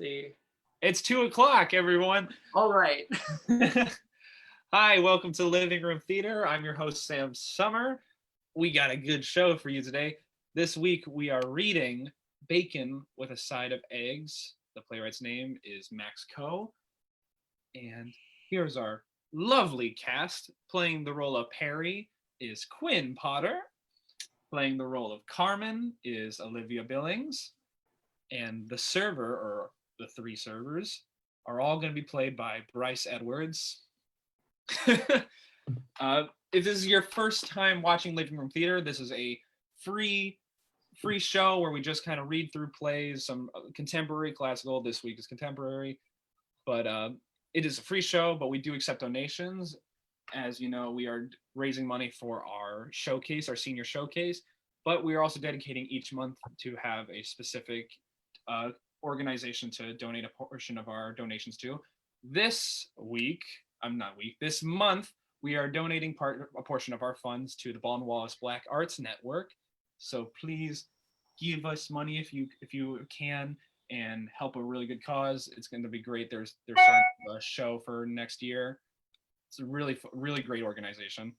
the... It's 2:00, everyone. All right. Hi, welcome to Living Room Theater. I'm your host, Sam Sommer. We got a good show for you today. This week, we are reading Bacon with a Side of Eggs. The playwright's name is Max Coe. And here's our lovely cast. Playing the role of Perry is Quin Potter. Playing the role of Carmen is Olivia Billings. And the server, or the three servers, are all going to be played by Bryce Edwards. If this is your first time watching Living Room Theater, this is a free show where we just kind of read through plays, some contemporary, classical. This week is contemporary, but it is a free show, but we do accept donations. As you know, we are raising money for our showcase, our senior showcase, but we are also dedicating each month to have a specific organization to donate a portion of our donations to. This month, we are donating a portion of our funds to the Baldwin Wallace Black Arts Network. So please give us money if you can and help a really good cause. It's going to be great. They're starting a show for next year. It's a really great organization.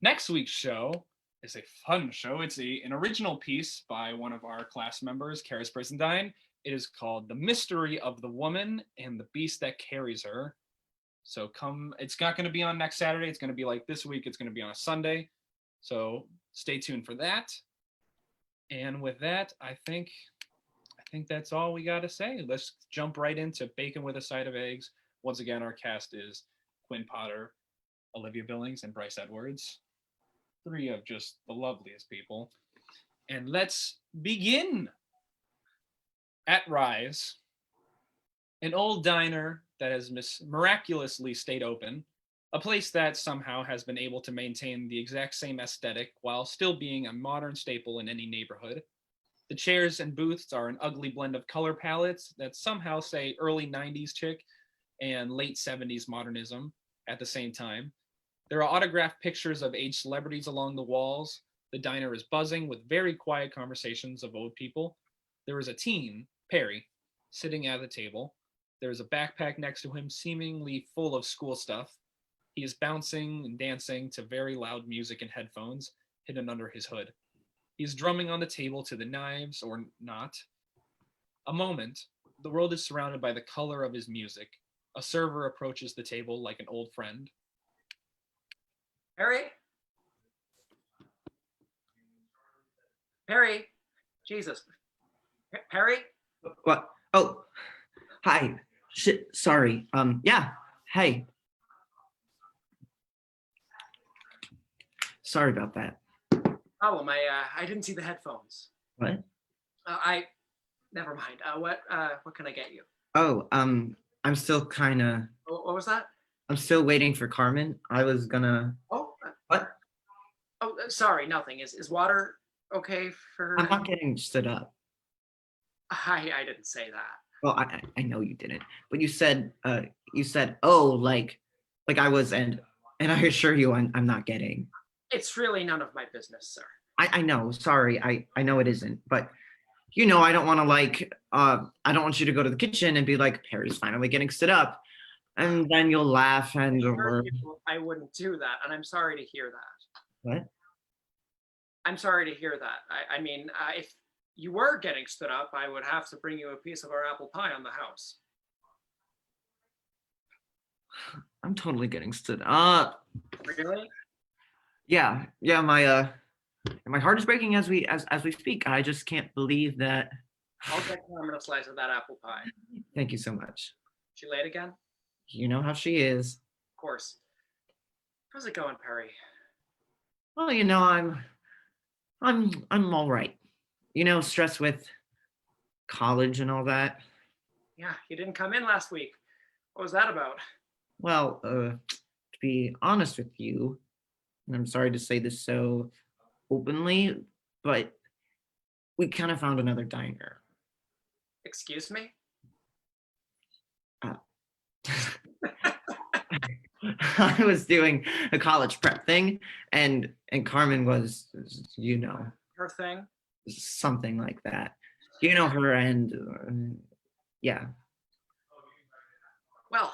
Next week's show is a fun show. It's an original piece by one of our class members, Karis Brisendine. It is called The Mystery of the Woman and the Beast That Carries Her. So it's not going to be on next Saturday. It's going to be like this week. It's going to be on a Sunday. So stay tuned for that. And with that, I think that's all we got to say. Let's jump right into Bacon with a Side of Eggs. Once again, our cast is Quin Potter, Olivia Billings, and Bryce Edwards. Three of just the loveliest people. And let's begin. At Rise, an old diner that has miraculously stayed open, a place that somehow has been able to maintain the exact same aesthetic while still being a modern staple in any neighborhood. The chairs and booths are an ugly blend of color palettes that somehow say early 90s chic and late 70s modernism at the same time. There are autographed pictures of aged celebrities along the walls. The diner is buzzing with very quiet conversations of old people. There is a teen, Perry, sitting at the table. There is a backpack next to him, seemingly full of school stuff. He is bouncing and dancing to very loud music in headphones hidden under his hood. He is drumming on the table to the knives, or not. A moment, the world is surrounded by the color of his music. A server approaches the table like an old friend. Perry? Perry? Jesus. Perry? What? Oh, hi. Shit, sorry. Yeah, hey. Sorry about that. Problem, I didn't see the headphones. What? Never mind. What can I get you? Oh, I'm still kind of... What was that? I'm still waiting for Carmen. I was gonna... Oh. What? Oh, sorry, nothing. Is water okay for her? I'm not getting stood up. I didn't say that. Well, I know you didn't, but you said, oh, like I was, and I assure you I'm not getting. It's really none of my business, sir. I know, sorry, I know it isn't, but you know, I don't want to I don't want you to go to the kitchen and be like, Perry's finally getting stood up. And then you'll laugh and... I wouldn't do that, and I'm sorry to hear that. What? I'm sorry to hear that. I mean, if you were getting stood up, I would have to bring you a piece of our apple pie on the house. I'm totally getting stood up. Really? Yeah. My heart is breaking as we speak. I just can't believe that. I'll get Carmen a slice of that apple pie. Thank you so much. She late again? You know how she is. Of course. How's it going, Perry? Well, you know, I'm all right. You know, stressed with college and all that. Yeah, you didn't come in last week. What was that about? Well, to be honest with you, and I'm sorry to say this so openly, but we kind of found another diner. Excuse me? I was doing a college prep thing, and Carmen was, you know, Her thing? something like that. You know her, and yeah, Well,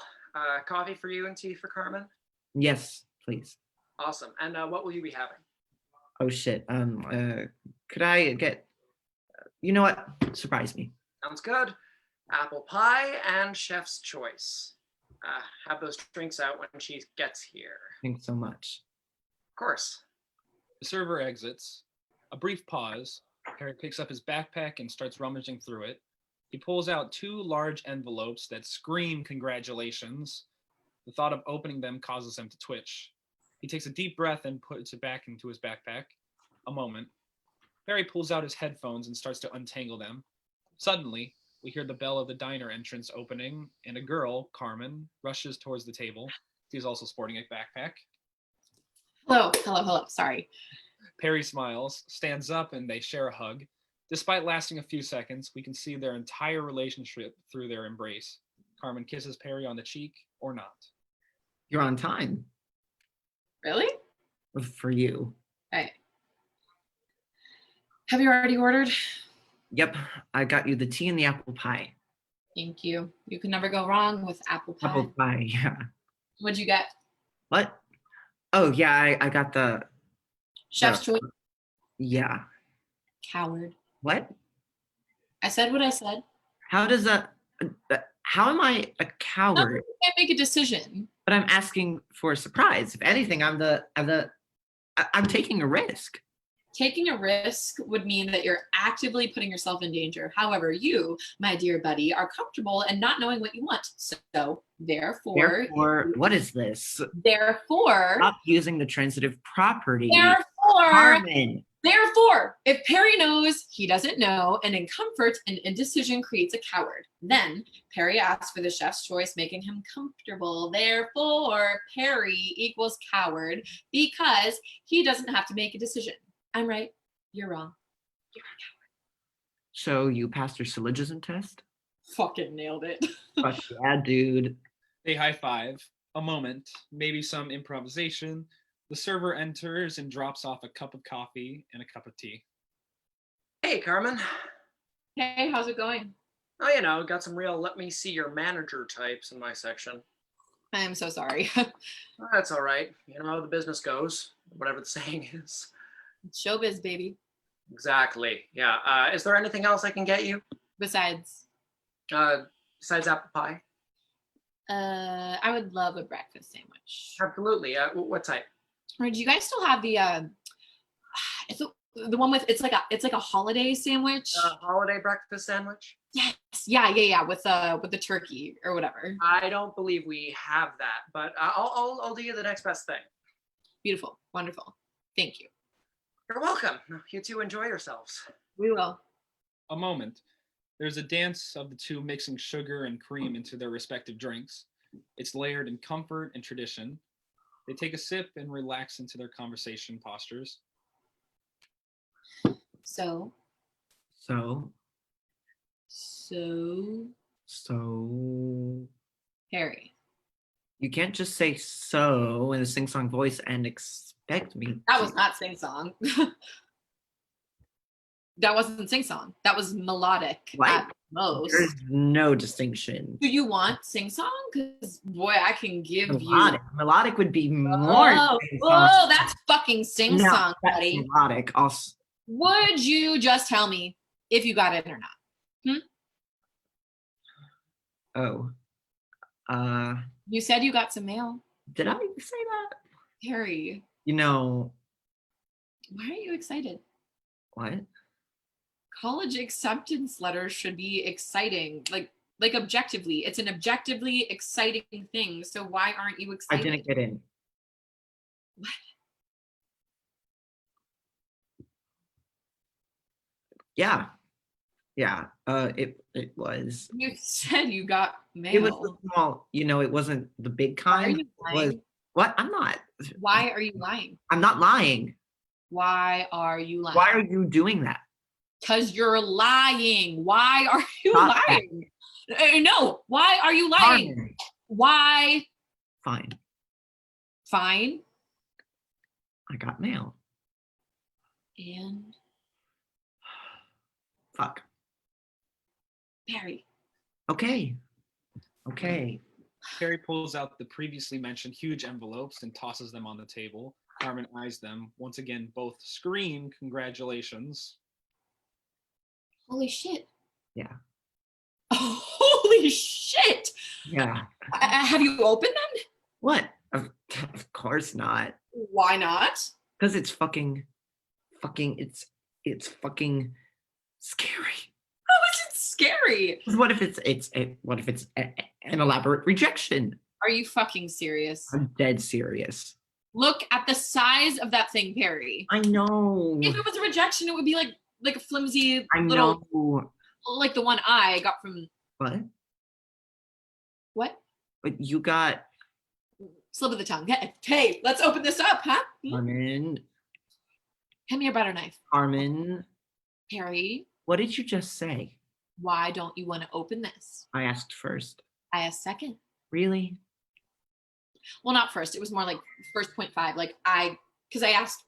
coffee for you and tea for Carmen. yes, please. Awesome. And what will you be having? Oh shit. Could I get? You know what? Surprise me. Sounds good. Apple pie and chef's choice. Have those drinks out when she gets here. Thanks so much. Of course. The server exits. A brief pause. Harry picks up his backpack and starts rummaging through it. He pulls out two large envelopes that scream congratulations. The thought of opening them causes him to twitch. He takes a deep breath and puts it back into his backpack. A moment. Harry pulls out his headphones and starts to untangle them. Suddenly, we hear the bell of the diner entrance opening, and a girl, Carmen, rushes towards the table. She's also sporting a backpack. Hello. Sorry. Perry smiles, stands up, and they share a hug. Despite lasting a few seconds, we can see their entire relationship through their embrace. Carmen kisses Perry on the cheek, or not. You're on time Really? for you. Hey. Have you already ordered? Yep, I got you the tea and the apple pie. Thank you. You can never go wrong with apple pie. Apple pie, yeah. What'd you get? What? Oh yeah, I got the Chef's choice. yeah. Coward. What? I said what I said. How does that? How am I a coward? You can't make a decision. But I'm asking for a surprise. If anything, I'm taking a risk. Taking a risk would mean that you're actively putting yourself in danger. However, you, my dear buddy, are comfortable and not knowing what you want. So, therefore, What is this? Therefore, Stop using the transitive property. Therefore, Carmen. Therefore, if Perry knows, he doesn't know, and in comfort, an indecision creates a coward. Then Perry asks for the chef's choice, making him comfortable. Therefore, Perry equals coward because he doesn't have to make a decision. I'm right. You're wrong. You're a So you passed your syllogism test? coward. Fucking nailed it. Fuck yeah, dude. They high five. A moment, maybe some improvisation. The server enters and drops off a cup of coffee and a cup of tea. Hey, Carmen. Hey, how's it going? Oh, got some real let me see your manager types in my section. I am so sorry. That's all right. You know how the business goes, whatever the saying is. Showbiz, baby. Exactly. Yeah. Is there anything else I can get you? Besides, Besides apple pie? I would love a breakfast sandwich. Absolutely. What type? Or do you guys still have the it's the one with it's like a holiday sandwich? Holiday breakfast sandwich? Yes. Yeah. With the turkey or whatever. I don't believe we have that, but I'll do you the next best thing. Beautiful. Wonderful. Thank you. You're welcome. You two enjoy yourselves. We will. A moment. There's a dance of the two mixing sugar and cream into their respective drinks. It's layered in comfort and tradition. They take a sip and relax into their conversation postures. So Harry. You can't just say so in a sing-song voice and expect me. That was not sing song. That wasn't sing song. That was melodic at most. There's no distinction. Do you want sing song? Because boy, I can give Melodic. you. Melodic would be more. Oh, that's fucking sing No, song, that's buddy. melodic. Also, Would you just tell me if you got it or not? You said you got some mail. Did I say that? Harry, Why why are you excited? what? College acceptance letters should be exciting. Like objectively. It's an objectively exciting thing. So why aren't you I excited? didn't get in. What? Yeah. It was. You said you got mail. It was the small. It wasn't the big Why are kind. you It was lying? what? I'm not. Why are you lying? I'm not lying. Why are you lying? Why are you doing that? Because you're lying. Why are you Stop that. lying? No. Why are you lying? Carmen. Why? Fine. Fine. I got mail. And Fuck. Perry. Okay. Perry pulls out the previously mentioned huge envelopes and tosses them on the table. Carmen eyes them. Once again, both scream congratulations. Holy shit. Yeah. Holy shit. Yeah. Have you opened them? What? Of course not. Why not? Because it's it's fucking scary. How is it scary? 'Cause what if it's an elaborate rejection? Are you fucking serious? I'm dead serious. Look at the size of that thing, Perry. I know. If it was a rejection, it would be like a flimsy I little, know. like the one I got from What? what? But you got Slip of the tongue. Hey, let's open this up, huh? Carmen. Hand me a butter knife. Carmen. Perry, What did you just say? why don't you want to open this? I asked first. I asked second. Really? Well, not first. It was more like first 0.5. Because I asked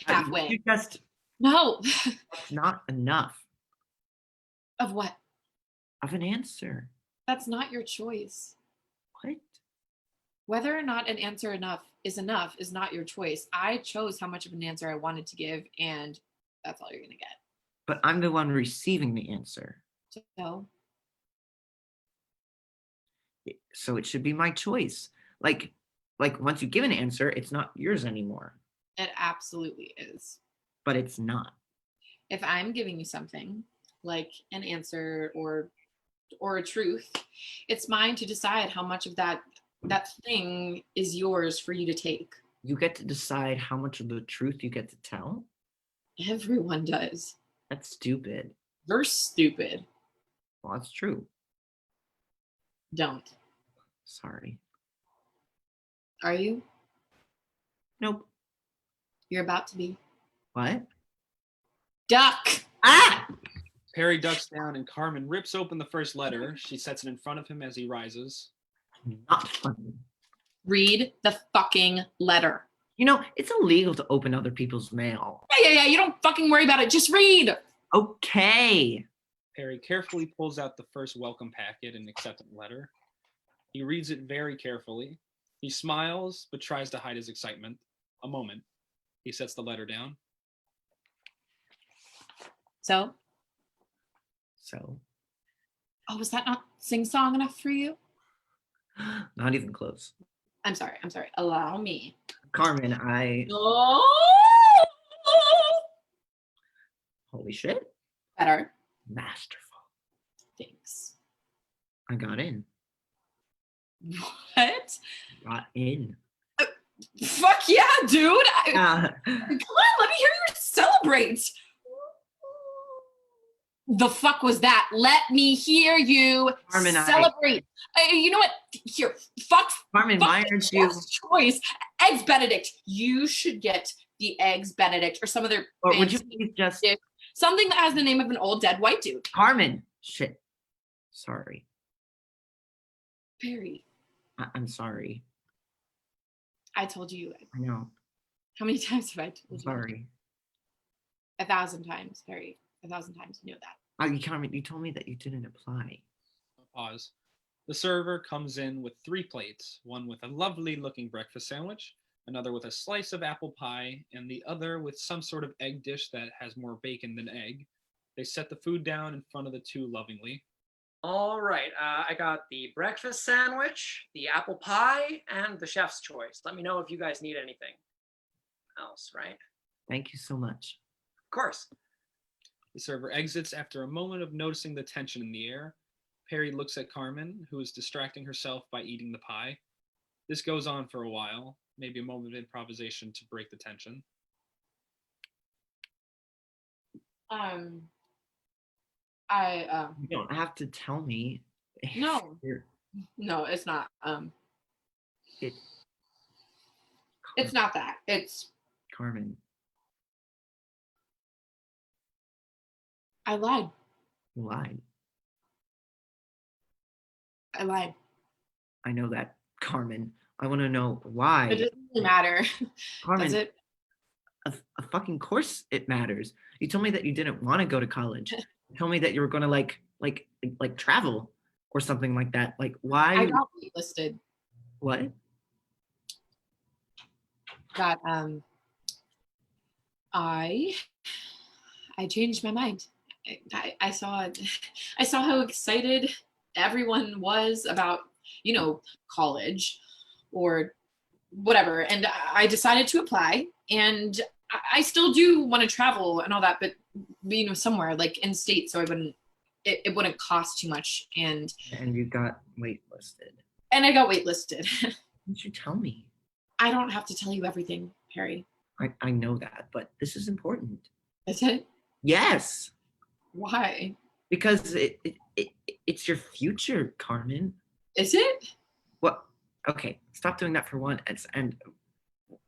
halfway. You just No. That's not enough Of what? of an answer. That's not your choice. What? Whether or not an answer enough is not your choice. I chose how much of an answer I wanted to give, and that's all you're going to get. But I'm the one receiving the answer. So it should be my choice. Like once you give an answer, it's not yours anymore. It absolutely is. But it's not. If I'm giving you something like an answer or a truth, it's mine to decide how much of that thing is yours for you to take. You get to decide how much of the truth you get to tell? Everyone does. That's stupid. You're stupid. Well, that's true. Don't. Sorry. Are you? Nope. You're about to be. What? Duck! Ah! Perry ducks down and Carmen rips open the first letter. She sets it in front of him as he rises. Not funny. Read the fucking letter. You know, it's illegal to open other people's mail. Yeah. You don't fucking worry about it. Just read. Okay. Perry carefully pulls out the first welcome packet and acceptance letter. He reads it very carefully. He smiles, but tries to hide his excitement. A moment. He sets the letter down. So? Oh, was that not sing-song enough for you? Not even close. I'm sorry. Allow me. Carmen, Oh! Holy shit. Better. Masterful. Thanks. I got in. What? Got in. Fuck yeah, dude. Come on, let me hear you celebrate. The fuck was that? Let me hear you Carmen, celebrate. You know what? Here, fuck. Carmen, fuck why aren't you? Choice. Eggs Benedict. You should get the Eggs Benedict or some other. Or would you please just something that has the name of an old dead white dude? Carmen? Shit. Sorry. Perry. I'm sorry. I told you. I know. How many times have I told I'm you? sorry. 1,000 times, Perry. 1,000 times. You know that. Carmen, you told me that you didn't apply. Pause. The server comes in with 3 plates, one with a lovely looking breakfast sandwich, another with a slice of apple pie, and the other with some sort of egg dish that has more bacon than egg. They set the food down in front of the two lovingly. All right, I got the breakfast sandwich, the apple pie, and the chef's choice. Let me know if you guys need anything else, right? Thank you so much. Of course. The server exits after a moment of noticing the tension in the air. Perry looks at Carmen, who is distracting herself by eating the pie. This goes on for a while, maybe a moment of improvisation to break the tension. You don't have to tell me. No. No, it's not. It's not that. It's Carmen. I lied. You lied. I lied. I know that, Carmen. I want to know why. It doesn't really matter. Carmen, Does it? a fucking course it matters. You told me that you didn't want to go to college. You told me that you were going to like like travel or something like that. Like I why? got waitlisted. What? Got I changed my mind. I saw I saw how excited everyone was about, college or whatever, and I decided to apply. And I still do want to travel and all that, but somewhere like in state, so it wouldn't cost too much. And You got waitlisted. I got waitlisted. Why didn't you tell me? I don't have to tell you everything, Perry. I know that, but this is important. Is it? Yes, Why? because it's your future, Carmen. Is it? What? Okay, stop doing that for one. And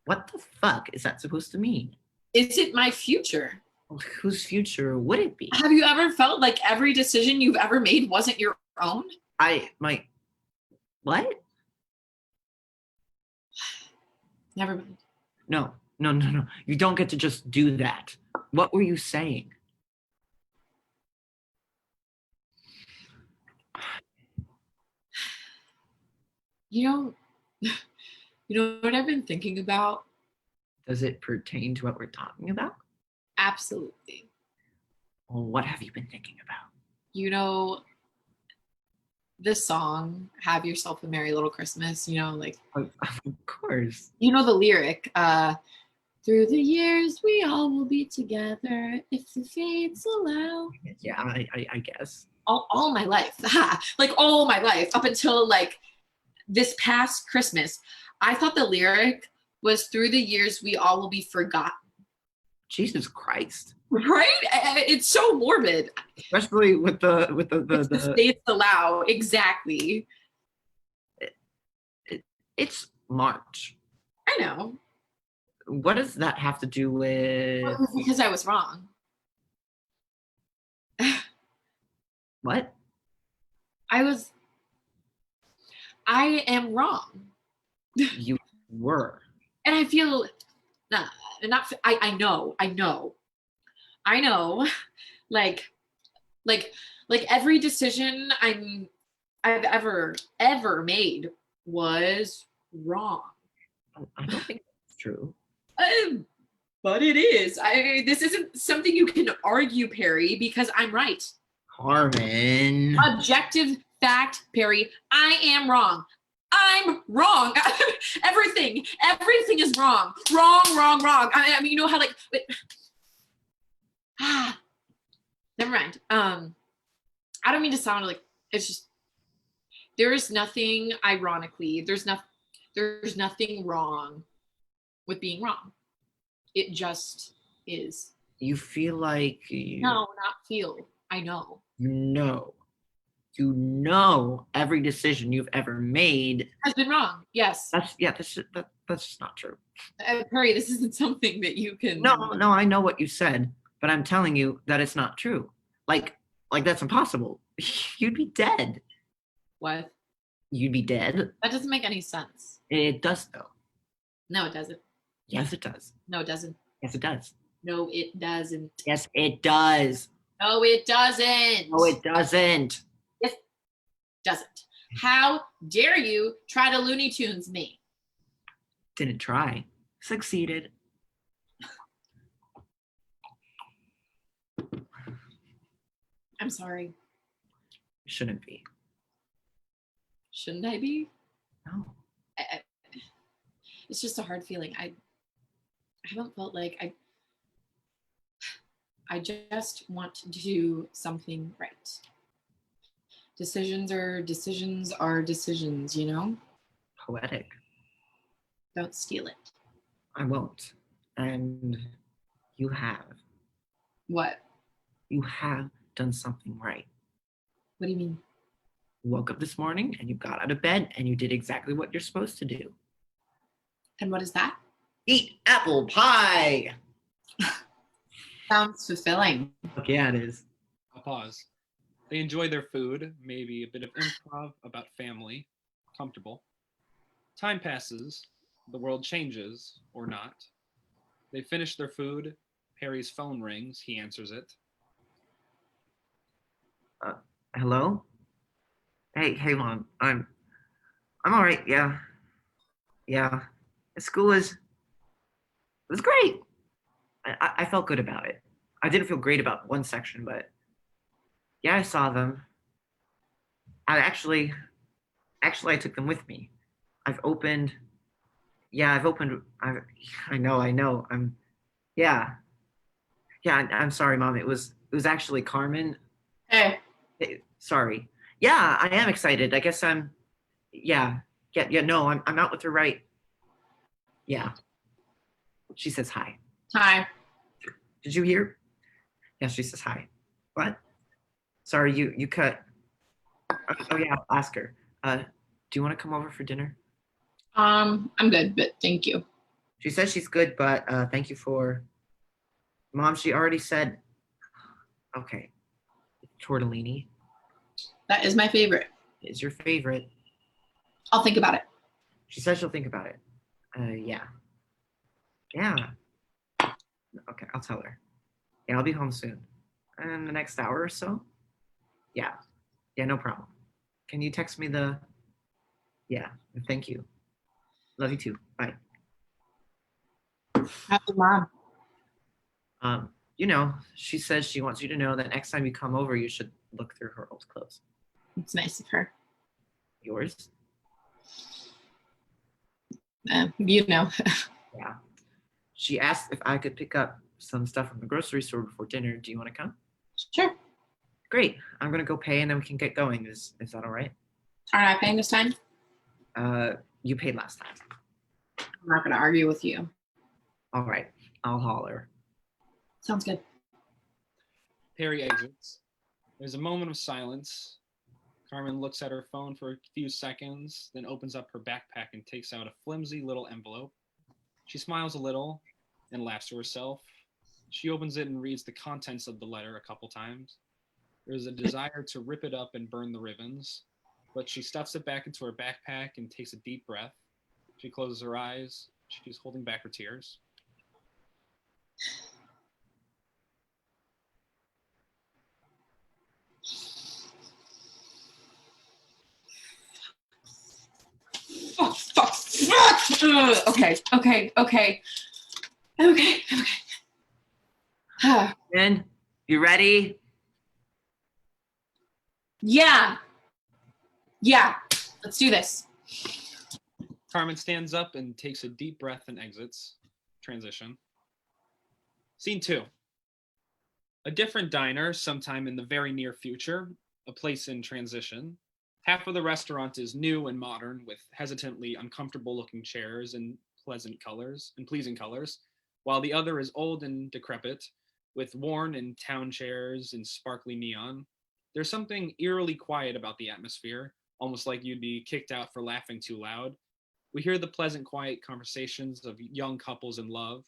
what the fuck is that supposed to mean? Is it my future? Well, whose future would it be? Have you ever felt like every decision you've ever made wasn't your own? What? Never mind. No. You don't get to just do that. What were you saying? You know what I've been thinking about? Does it pertain to what we're talking about? Absolutely. Well, what have you been thinking about? You know, this song, Have Yourself a Merry Little Christmas, like, Of course. you know the lyric, through the years we all will be together if the fates allow. Yeah, I guess. All my life, like all my life, up until like this past Christmas, I thought the lyric was through the years we all will be forgotten. Jesus Christ. Right? It's so morbid. Especially with the If the states allow, exactly. It's March. I know. What does that have to do with Well, it was because I was wrong. what? I am wrong. You were. And I feel I know, like every decision I've ever made was wrong. I don't think that's true. But it is. This isn't something you can argue, Perry, because I'm right. Carmen. Objective fact, Perry. I am wrong. I'm wrong. Everything is wrong. Wrong. I mean, you know how like, never mind. I don't mean to sound like it's just. There is nothing. Ironically, there's nothing wrong with being wrong. It just is. You feel like you No, not feel. I know. You know every decision you've ever made Has been wrong. Yes. that's just not true. Perry, this isn't something that you can. No, I know what you said, but I'm telling you that it's not true. Like that's impossible. You'd be dead. What? You'd be dead. That doesn't make any sense. It does though. No, it doesn't. Yes, it does. No, it doesn't. Yes, it does. No, it doesn't. Yes, it does. No, it doesn't. No, it doesn't. It doesn't. How dare you try to Looney Tunes me? Didn't try. Succeeded. I'm sorry. Shouldn't be. Shouldn't I be? No. It's just a hard feeling. I haven't felt like I just want to do something right. Decisions are decisions, Poetic. Don't steal it. I won't. And you have. What? You have done something right. What do you mean? You woke up this morning and you got out of bed and you did exactly what you're supposed to do. And what is that? Eat apple pie. Sounds fulfilling. Look, yeah, it is. A pause. They enjoy their food, maybe a bit of improv about family, comfortable. Time passes, the world changes, or not. They finish their food. Harry's phone rings. He answers it. Hello? Hey, Mom. I'm all right. Yeah, yeah. School was great. I felt good about it. I didn't feel great about one section, but yeah, I saw them. I actually I took them with me. I've opened. Yeah, I've opened. I know. Yeah, yeah. I'm sorry, Mom. It was actually Carmen. Hey. Sorry. Yeah, I am excited. I guess I'm. Yeah, yeah. No, I'm out with her right. Yeah. She says hi. Hi. Did you hear? Yeah, she says hi. What? Sorry, you cut. Oh yeah, I'll ask her. Do you want to come over for dinner? I'm good, but thank you. She says she's good, but thank you for. Mom, she already said. Okay, tortellini That is my favorite. is your favorite. I'll think about it. She says she'll think about it. Yeah, yeah. Okay, I'll tell her. Yeah, I'll be home soon. In the next hour or so. Yeah, yeah, no problem. Can you text me the? Yeah, thank you. Love you too. Bye. Happy mom. She says she wants you to know that next time you come over, you should look through her old clothes. It's nice of her. Yours? You know. Yeah. She asked if I could pick up some stuff from the grocery store before dinner. Do you want to come? Sure. Great. I'm gonna go pay and then we can get going. Is that all right? Aren't I paying this time? You paid last time. I'm not gonna argue with you. All right. I'll holler. Sounds good. Perry exits. There's a moment of silence. Carmen looks at her phone for a few seconds, then opens up her backpack and takes out a flimsy little envelope. She smiles a little and laughs to herself. She opens it and reads the contents of the letter a couple times. There's a desire to rip it up and burn the ribbons, but she stuffs it back into her backpack and takes a deep breath. She closes her eyes. She's holding back her tears. Fuck, fuck, fuck! Ugh, okay. Ben, you ready? Yeah. Let's do this. Carmen stands up and takes a deep breath and exits. Transition. Scene 2. A different diner sometime in the very near future, a place in transition. Half of the restaurant is new and modern with hesitantly uncomfortable looking chairs and pleasing colors, while the other is old and decrepit with worn and town chairs and sparkly neon. There's something eerily quiet about the atmosphere, almost like you'd be kicked out for laughing too loud. We hear the pleasant, quiet conversations of young couples in love.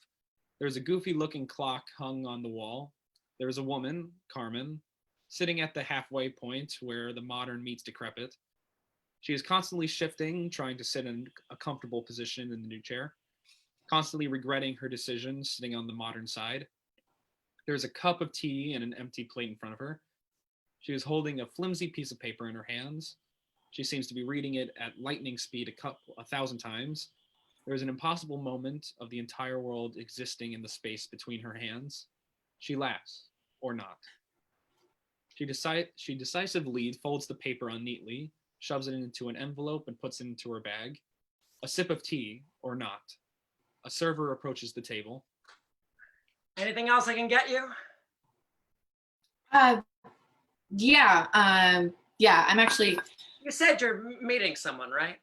There's a goofy looking clock hung on the wall. There's a woman, Carmen, sitting at the halfway point where the modern meets decrepit. She is constantly shifting, trying to sit in a comfortable position in the new chair, constantly regretting her decision sitting on the modern side. There's a cup of tea and an empty plate in front of her. She is holding a flimsy piece of paper in her hands. She seems to be reading it at lightning speed a thousand times. There is an impossible moment of the entire world existing in the space between her hands. She laughs, or not. She decisively folds the paper on neatly, shoves it into an envelope, and puts it into her bag. A sip of tea, or not. A server approaches the table. Anything else I can get you? Yeah. I'm actually. You said you're meeting someone, right?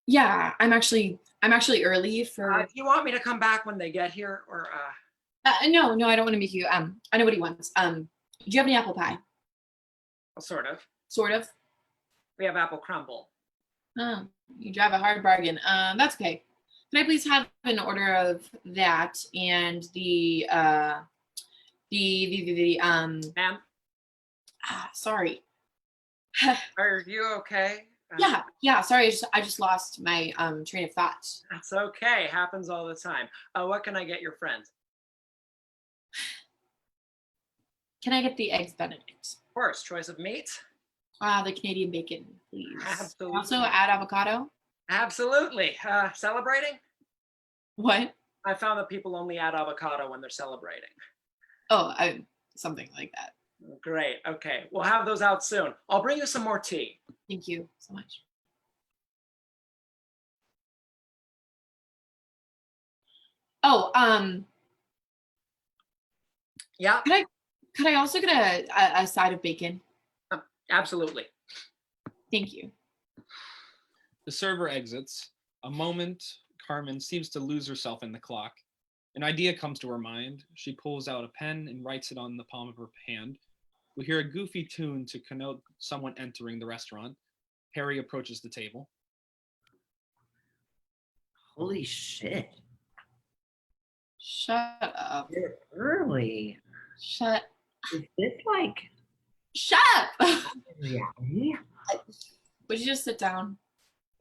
Yeah, I'm actually early for. Do you want me to come back when they get here, or? No, I don't want to make you. I know what he wants. Do you have any apple pie? Well, sort of. Sort of. We have apple crumble. Oh, you drive a hard bargain. That's okay. Can I please have an order of that and the Ma'am, sorry. are you okay? Yeah. Sorry, I just lost my train of thought. That's okay. Happens all the time. What can I get your friend? Can I get the eggs Benedict? Of course. Choice of meat. The Canadian bacon, please. Absolutely. Also add avocado. Absolutely. Celebrating? What? I found that people only add avocado when they're celebrating. Oh, something like that. Great. Okay. We'll have those out soon. I'll bring you some more tea. Thank you so much. Oh, Yeah, could I also get a side of bacon? absolutely. Thank you. The server exits. A moment, Carmen seems to lose herself in the clock. An idea comes to her mind. She pulls out a pen and writes it on the palm of her hand. We hear a goofy tune to connote someone entering the restaurant. Perry approaches the table. Holy shit. Shut up. You're early. Shut. Is this like Shut up. reality? Would you just sit down?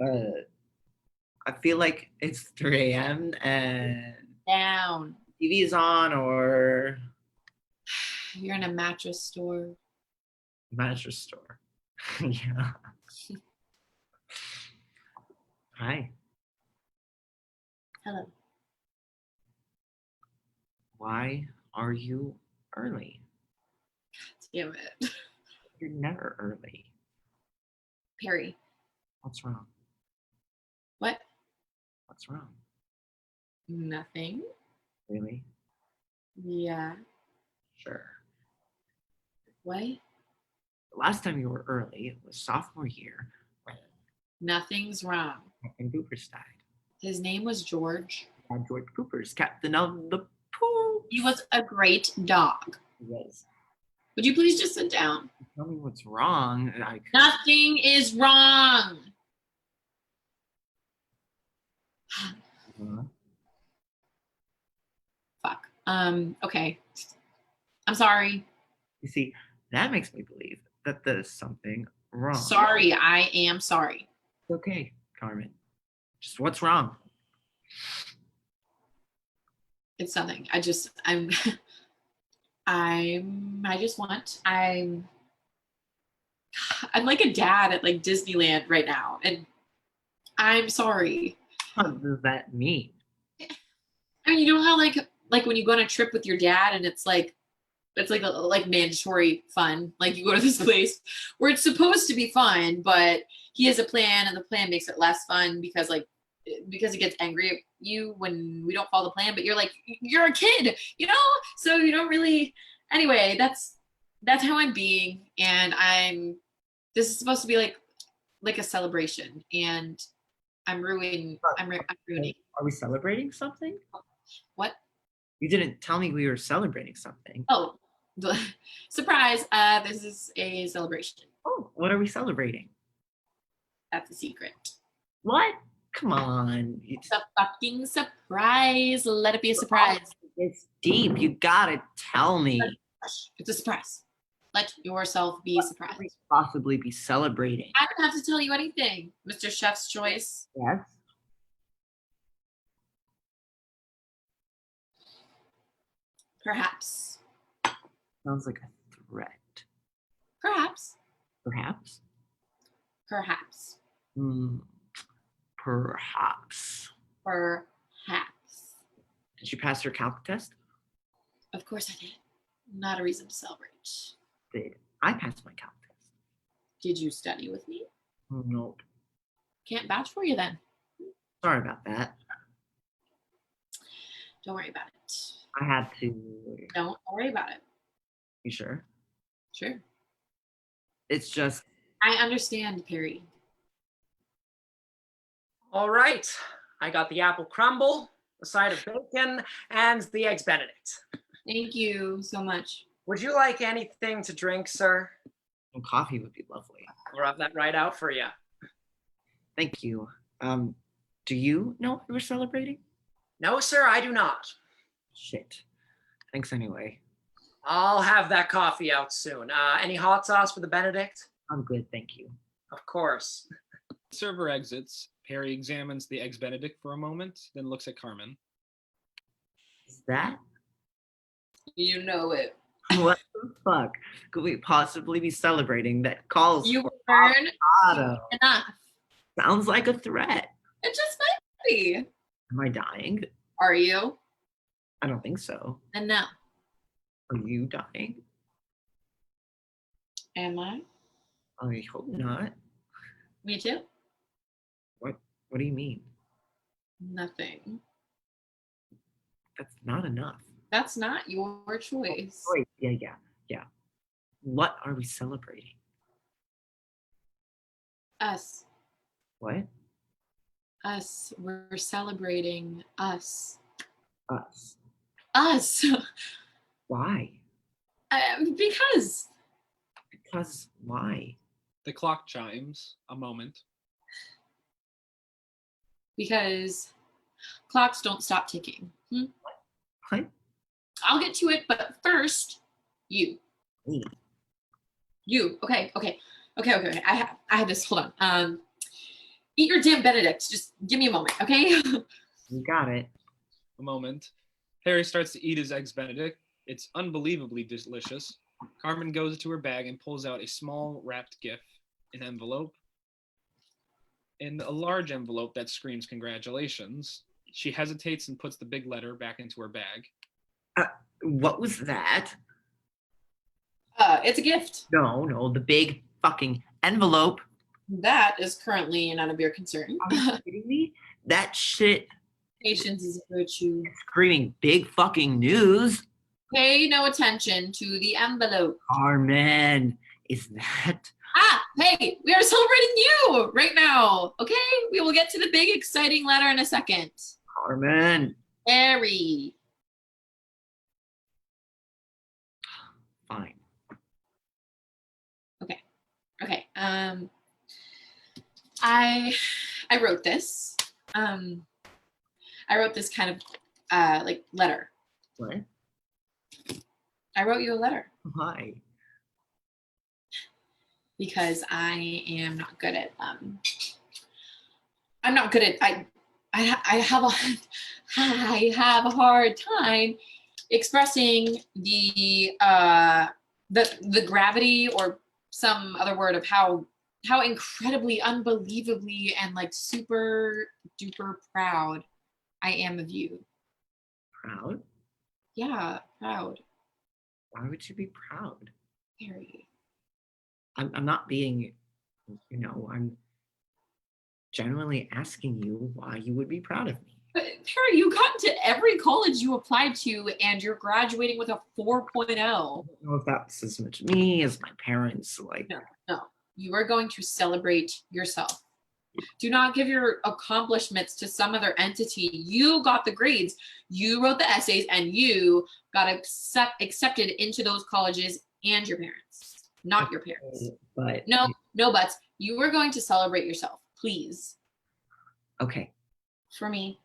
I feel like it's 3 a.m. and Down. TV is on or You're in a mattress store. mattress store. Yeah. Hi. Hello. Why are you early? Damn it. You're never early. Perry. What's wrong? What? What's wrong? Nothing. Really? Yeah. Sure. What? The last time you were early was sophomore year when Nothing's wrong. Captain Coopers died. His name was George. And George Cooper's captain of the pool. He was a great dog. He was. Would you please just sit down? Tell me what's wrong. Nothing is wrong. Fuck. Okay. I'm sorry. You see, that makes me believe that there's something wrong. Sorry, I am sorry. It's okay, Carmen. Just what's wrong? It's nothing. I'm I'm like a dad at like Disneyland right now, and I'm sorry. What does that mean? I mean, you know how like when you go on a trip with your dad and it's like like mandatory fun. Like you go to this place where it's supposed to be fun, but he has a plan and the plan makes it less fun because he gets angry at you when we don't follow the plan, but you're like, you're a kid, you know? So you don't really, anyway, that's how I'm being. And this is supposed to be like a celebration, and I'm ruining. Are we celebrating something? What? You didn't tell me we were celebrating something. Oh, surprise. This is a celebration. Oh, what are we celebrating? That's a secret. What? Come on. It's a fucking surprise. Let it be a surprise. It's deep. You gotta tell me. It's a surprise. Let yourself be surprised. What could we possibly be celebrating? I don't have to tell you anything, Mr. Chef's Choice. Yes. Perhaps. Sounds like a threat. Perhaps. Perhaps. Perhaps. Perhaps. Perhaps. Did you pass your calc test? Of course I did. Not a reason to celebrate. Did I pass my calc test? Did you study with me? Nope. Can't vouch for you then. Sorry about that. Don't worry about it. I had to. Don't worry about it. You sure? Sure. It's just. I understand, Perry. All right. I got the apple crumble, the side of bacon, and the eggs Benedict. Thank you so much. Would you like anything to drink, sir? Some coffee would be lovely. I'll have that right out for you. Thank you. Do you know what we're celebrating? No, sir, I do not. Shit. Thanks anyway. I'll have that coffee out soon. Any hot sauce for the Benedict? I'm good, thank you. Of course. The server exits. Perry examines the eggs Benedict for a moment, then looks at Carmen. Is that? You know it. What the fuck could we possibly be celebrating that calls You for learn avocado? enough. Sounds like a threat. It just might be. Am I dying? Are you? I don't think so. And no. Are you dying? Am I? I hope not. Me too? What do you mean? Nothing. That's not enough. That's not your choice. Wait, yeah. What are we celebrating? Us. What? Us. We're celebrating us. Us. Us. Why? Because. Because why? The clock chimes a moment. Because clocks don't stop ticking. What? I'll get to it, but first, you. Me. You. Okay. I have this. Hold on. Eat your damn Benedict. Just give me a moment, okay? You got it. A moment. Harry starts to eat his eggs Benedict. It's unbelievably delicious. Carmen goes to her bag and pulls out a small wrapped gift, an envelope, and a large envelope that screams congratulations. She hesitates and puts the big letter back into her bag. What was that? It's a gift. No, the big fucking envelope. That is currently none of your concern. Are you kidding me? That shit Patience is a virtue. screaming big fucking news. Pay no attention to the envelope. Carmen, is that? Hey, we are celebrating you right now. Okay, we will get to the big exciting letter in a second. Carmen. Harry. Fine. Okay. I wrote this. I wrote this kind of like letter. What? I wrote you a letter Why? because I am not good at I'm not good at I have a hard time expressing the gravity or some other word of how incredibly, unbelievably, and like super duper proud I am of you. Proud? Yeah, proud. Why would you be proud? Harry. I'm not being, I'm genuinely asking you why you would be proud of me. But Harry, you got into every college you applied to and you're graduating with a 4.0. I don't know if that's as much me as my parents. No. You are going to celebrate yourself. Do not give your accomplishments to some other entity. You got the grades, you wrote the essays, and you got accepted into those colleges and your parents, not your parents. But No buts. You are going to celebrate yourself, please. Okay. For me.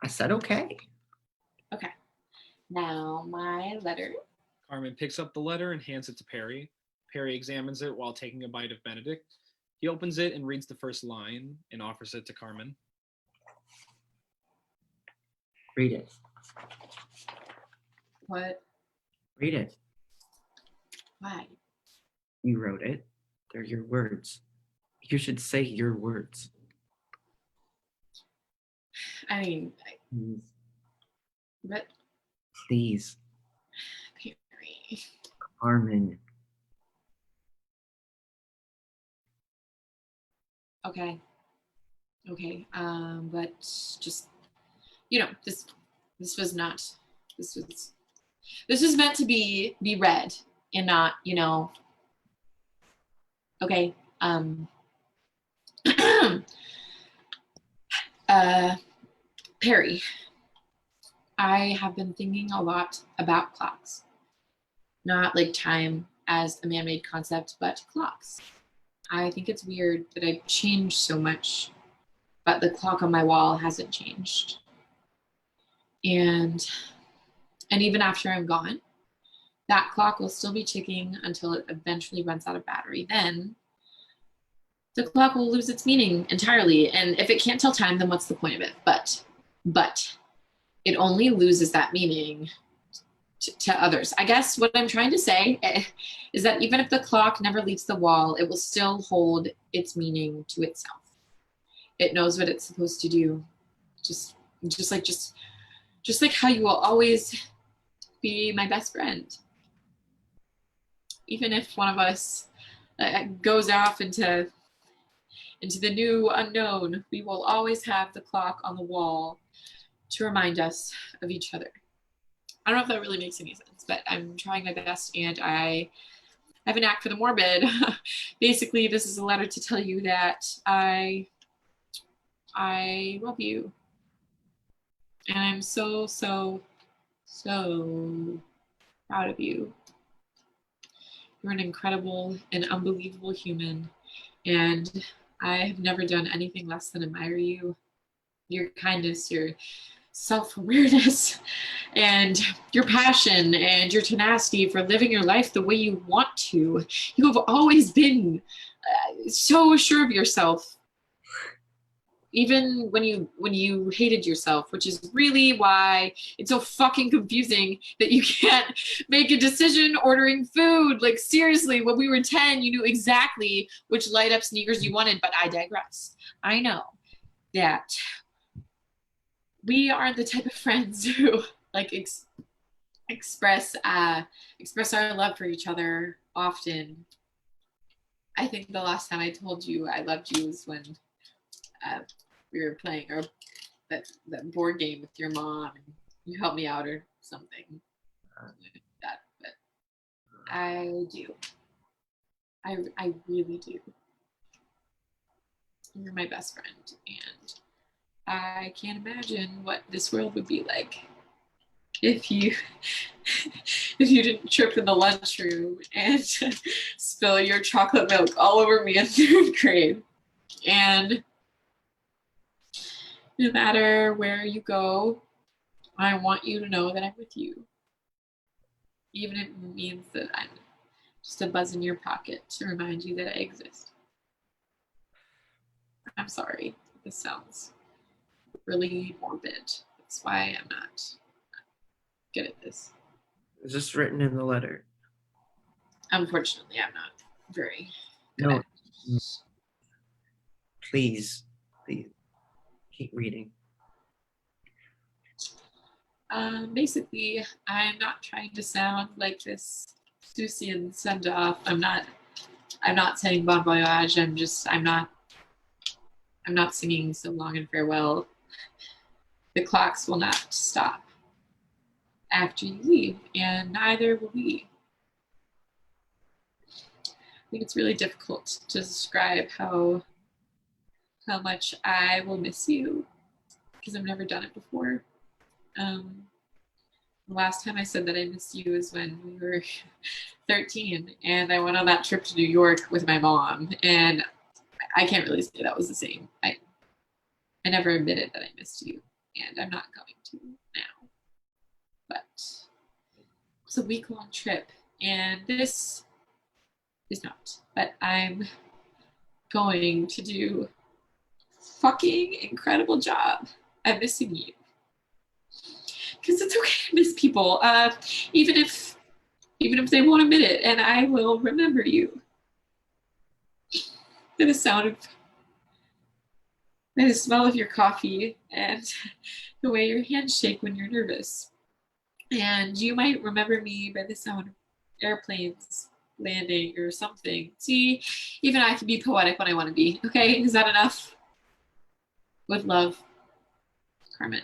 I said okay. Okay. Now my letter. Carmen picks up the letter and hands it to Perry. Perry examines it while taking a bite of Benedict. He opens it and reads the first line and offers it to Carmen. Read it. What? Read it. Why? You wrote it. They're your words. You should say your words. I mean, Please. but Please. Perry. Carmen. Okay. But just this was not this was meant to be read and not, okay. Perry, I have been thinking a lot about clocks. Not like time as a man-made concept, but clocks. I think it's weird that I've changed so much, but the clock on my wall hasn't changed. And even after I'm gone, that clock will still be ticking until it eventually runs out of battery. Then the clock will lose its meaning entirely. And if it can't tell time, then what's the point of it? But it only loses that meaning to others. I guess what I'm trying to say is that even if the clock never leaves the wall, it will still hold its meaning to itself. It knows what it's supposed to do. Just like how you will always be my best friend. Even if one of us goes off into the new unknown, we will always have the clock on the wall to remind us of each other. I don't know if that really makes any sense, but I'm trying my best, and I have a knack for the morbid. Basically, this is a letter to tell you that I love you. And I'm so, so, so proud of you. You're an incredible and unbelievable human, and I have never done anything less than admire you. Your kindness, your self-awareness, and your passion and your tenacity for living your life the way you want to. You have always been so sure of yourself, even when you hated yourself, which is really why it's so fucking confusing that you can't make a decision ordering food. Like, seriously, when we were 10, you knew exactly which light up sneakers you wanted, but I digress. I know that we aren't the type of friends who like express our love for each other often. I think the last time I told you I loved you was when we were playing that board game with your mom, and you helped me out or something like that. But I do. I really do. You're my best friend, and I can't imagine what this world would be like if you didn't trip in the lunchroom and spill your chocolate milk all over me in third grade. And no matter where you go, I want you to know that I'm with you. Even if it means that I'm just a buzz in your pocket to remind you that I exist. I'm sorry, this sounds really morbid. That's why I'm not good at this. Is this written in the letter? Unfortunately, I'm not very good No. at it. Please keep reading. Basically, I'm not trying to sound like this Susian send off. I'm not saying bon voyage. I'm not singing so long and farewell. The clocks will not stop after you leave, and neither will we. I think it's really difficult to describe how much I will miss you, because I've never done it before. The last time I said that I missed you is when we were 13, and I went on that trip to New York with my mom, and I can't really say that was the same. I never admitted that I missed you, and I'm not going to now. But it was a week-long trip, and this is not. But I'm going to do a fucking incredible job at missing you. Because it's okay to miss people, even if they won't admit it, and I will remember you. By the smell of your coffee, and the way your hands shake when you're nervous. And you might remember me by the sound of airplanes landing or something. See, even I can be poetic when I want to be. Okay, is that enough? With love, Carmen.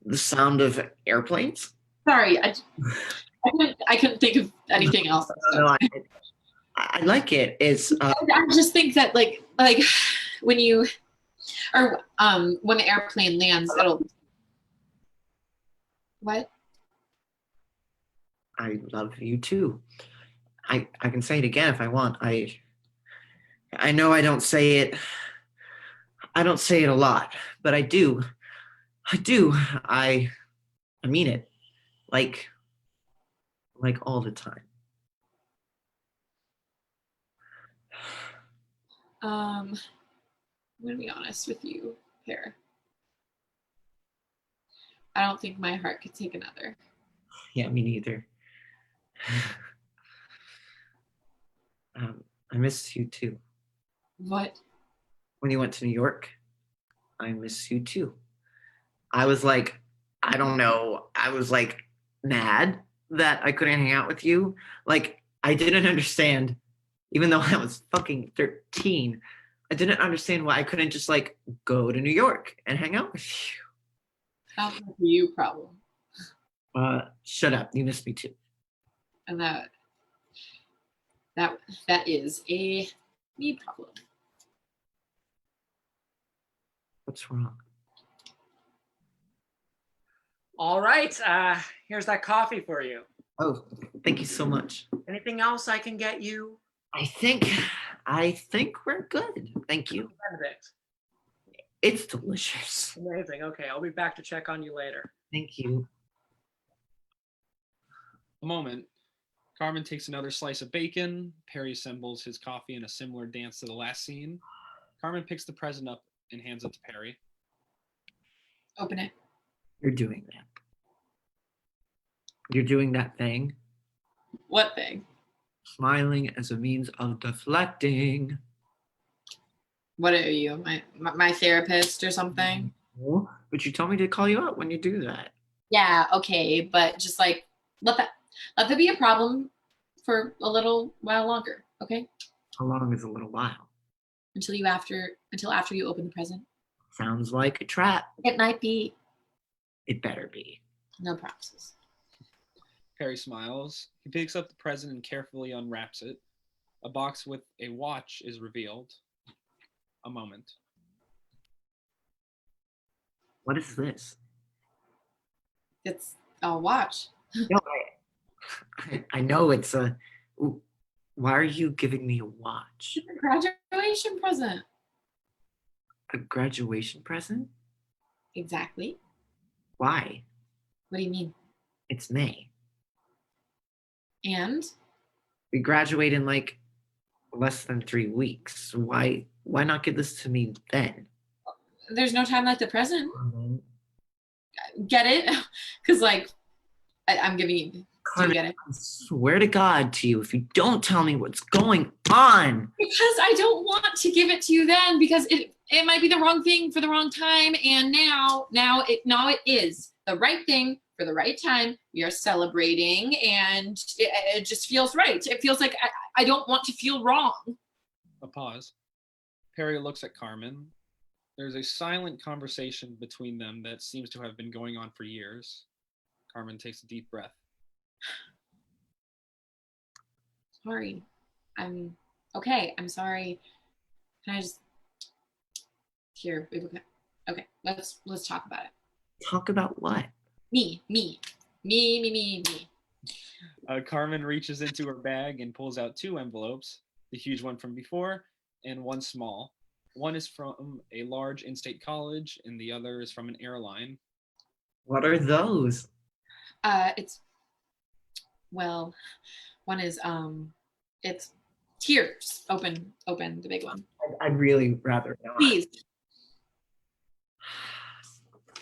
The sound of airplanes? Sorry, I couldn't think of anything else. So. No, I like it. It's I just think that like when you or when the airplane lands, it'll what? I love you too. I can say it again if I want. I know I don't say it a lot, but I do. I mean it. Like all the time. I'm gonna be honest with you, Pear. I don't think my heart could take another. Yeah, me neither. I miss you too. What? When you went to New York, I miss you too. I was like, I don't know. I was like mad that I couldn't hang out with you. Like, I didn't understand, even though I was fucking 13, I didn't understand why I couldn't just like go to New York and hang out with Sounds like a you problem. you. Shut up. You miss me too. And that is a me problem. What's wrong? All right, here's that coffee for you. Oh, thank you so much. Anything else I can get you? I think we're good. Thank you. Benedict. It's delicious. Amazing. Okay, I'll be back to check on you later. Thank you. A moment. Carmen takes another slice of bacon. Perry assembles his coffee in a similar dance to the last scene. Carmen picks the present up and hands it to Perry. Open it. You're doing that. You're doing that thing. What thing? Smiling as a means of deflecting. What are you? My therapist or something? Oh, but you told me to call you out when you do that. Yeah, okay, but just like let that be a problem for a little while longer, okay? How long is a little while? Until after you open the present. Sounds like a trap. It might be. It better be. No promises. Perry smiles. He picks up the present and carefully unwraps it. A box with a watch is revealed. A moment. What is this? It's a watch. No, I know it's a. Why are you giving me a watch? It's a graduation present. A graduation present? Exactly. Why? What do you mean? It's May. And We graduate in like less than 3 weeks. Why not give this to me then? there's no time like the present. Get it? Because like I'm giving you. Do you Carmen, get it? I swear to God to you, if you don't tell me what's going on. Because I don't want to give it to you then because it might be the wrong thing for the wrong time. And now it is the right thing for the right time. We are celebrating and it just feels right. It feels like I don't want to feel wrong. A pause. Perry looks at Carmen. There's a silent conversation between them that seems to have been going on for years. Carmen takes a deep breath. Sorry. I'm okay. I'm sorry. Can I just here? Okay. Let's talk about it. Talk about what? Me. Carmen reaches into her bag and pulls out 2 envelopes, the huge one from before and one small. One is from a large in-state college and the other is from an airline. What are those? It's well, one is it's tears. Open the big one. I'd really rather not. Please.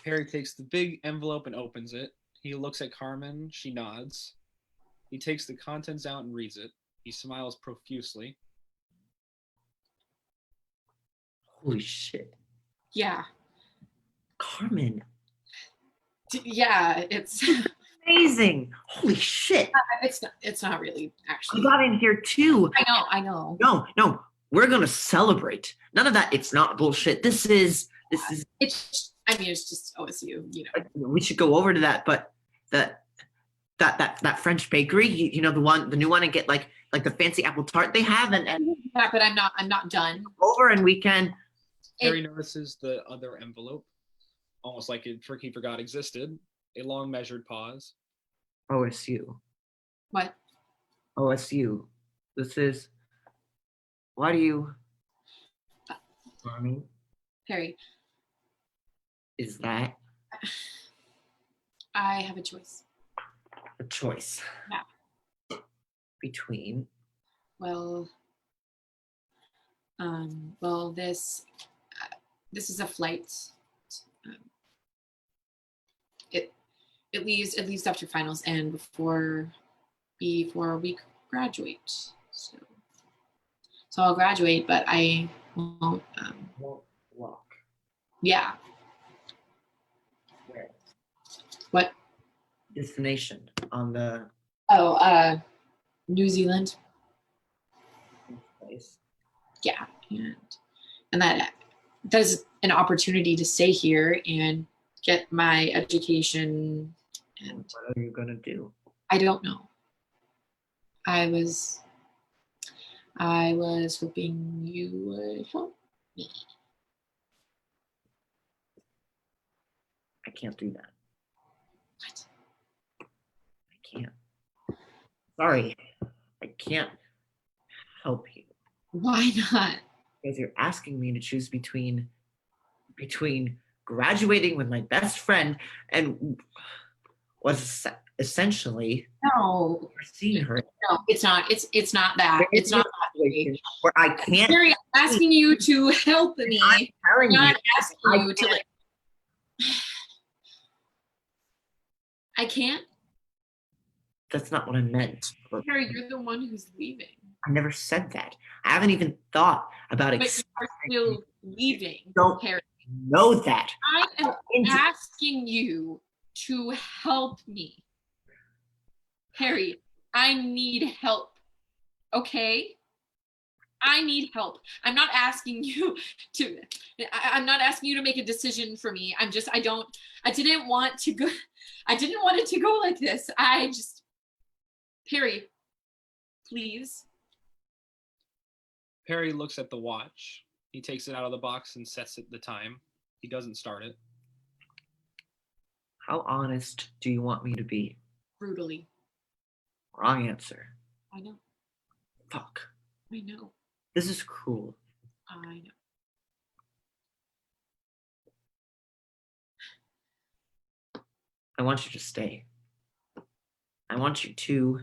Perry takes the big envelope and opens it. He looks at Carmen. She nods. He takes the contents out and reads it. He smiles profusely. Holy shit. Yeah. Carmen. Yeah, it's Holy shit. it's not really You actually. got in here too. I know. No. We're gonna celebrate. None of that. It's not bullshit. This is. It's just OSU, you know. We should go over to that, but that French bakery, you know, the new one, and get like the fancy apple tart they have, and Yeah, but I'm not done. over, and we can. Perry notices the other envelope, almost like he forgot existed. A long measured pause. OSU. What? OSU. This is. Why do you? Perry, Is that I have a choice. a choice? Yeah. Between. Well, this this is a flight. Um, it leaves after finals and before we graduate. So I'll graduate, but I won't. Won't walk. Yeah. Where? What? Destination on the New Zealand. place. Yeah, and there's an opportunity to stay here and get my education. And What are you gonna do? I don't know. I was hoping you would help me. I can't do that. What? I can't. Sorry, I can't help you Why not? because you're asking me to choose between graduating with my best friend and was essentially No, seeing her. no, it's not. It's not that. It's not that way. Where I can't. Mary, I'm asking you to help me. Telling I'm you, not asking I you to like. I can't. that's not what I meant. Harry, you're the one who's leaving. I never said that. I haven't even thought about it. But you're still leaving, Don't Harry. know that. I am asking you to help me. Harry, I need help. Okay? I need help. I'm not asking you to make a decision for me. I didn't want it to go like this. Harry, please. Perry looks at the watch. He takes it out of the box and sets it the time. He doesn't start it. How honest do you want me to be? Brutally. Wrong answer. I know. Fuck. I know. This is cruel. I know. I want you to stay. I want you to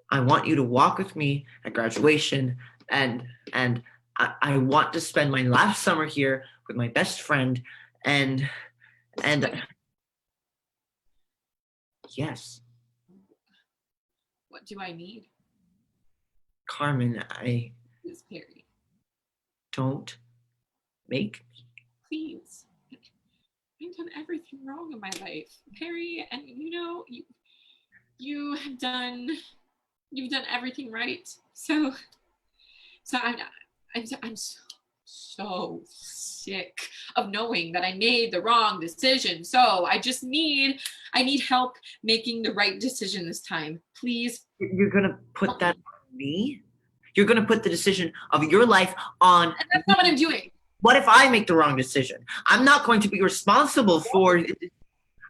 I want you to walk with me at graduation and I want to spend my last summer here with my best friend and yes, What do I need? Carmen, I Please, Perry. don't make me. Please. I've done everything wrong in my life, Perry, and you've done everything right. So I'm so sick of knowing that I made the wrong decision. So I need help making the right decision this time. Please. You're gonna put that on me? You're gonna put the decision of your life on. And that's not what I'm doing. What if I make the wrong decision? I'm not going to be responsible for it.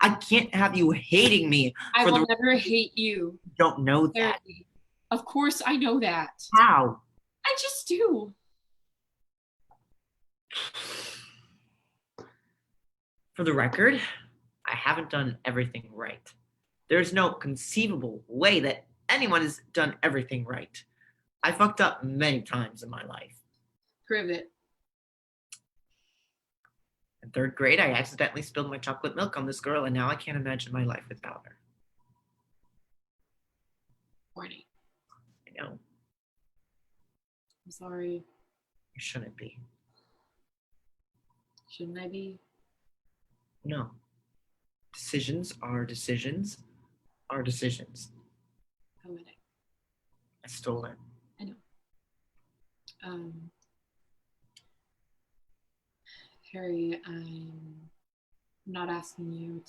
I can't have you hating me. I will never hate you. Don't know that. Perry. Of course I know that. How? I just do. For the record, I haven't done everything right. There's no conceivable way that anyone has done everything right. I fucked up many times in my life. Prove it. In third grade, I accidentally spilled my chocolate milk on this girl, and now I can't imagine my life without her. Corny. I know. I'm sorry. You shouldn't be. Shouldn't I be? No. Decisions are decisions are decisions. Poetic. I stole it. I know. Harry, I'm not asking you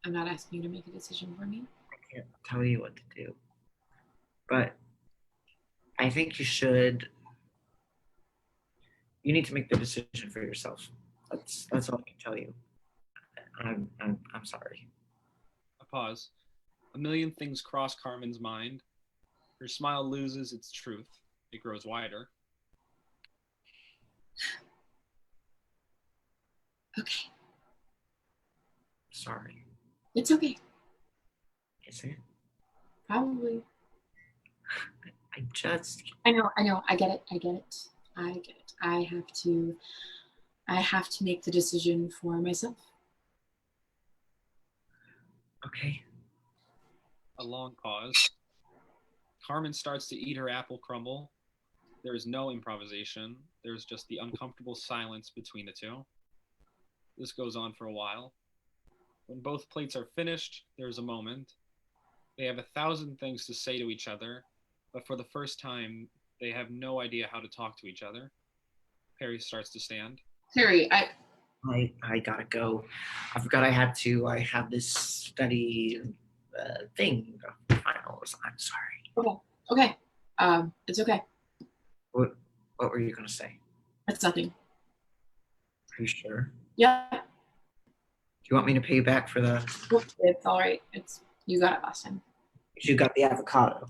to make a decision for me. I can't tell you what to do. But I think you should. You need to make the decision for yourself. That's all I can tell you. I'm sorry. A pause. A million things cross Carmen's mind. Her smile loses its truth. It grows wider. Okay. Sorry. It's okay. Is it? Probably. I just. I know. I get it. I get it. I have to make the decision for myself. Okay. A long pause. Carmen starts to eat her apple crumble. There is no improvisation. There's just the uncomfortable silence between the two. This goes on for a while. When both plates are finished, there's a moment. They have 1,000 things to say to each other, but for the first time, they have no idea how to talk to each other. Perry starts to stand. Perry, I gotta go. I forgot I had this study thing finals. I'm sorry. okay. It's okay. What were you gonna say? It's nothing. Are you sure? Yeah, Do you want me to pay you back for it's all right. You got it last time. you got the avocado?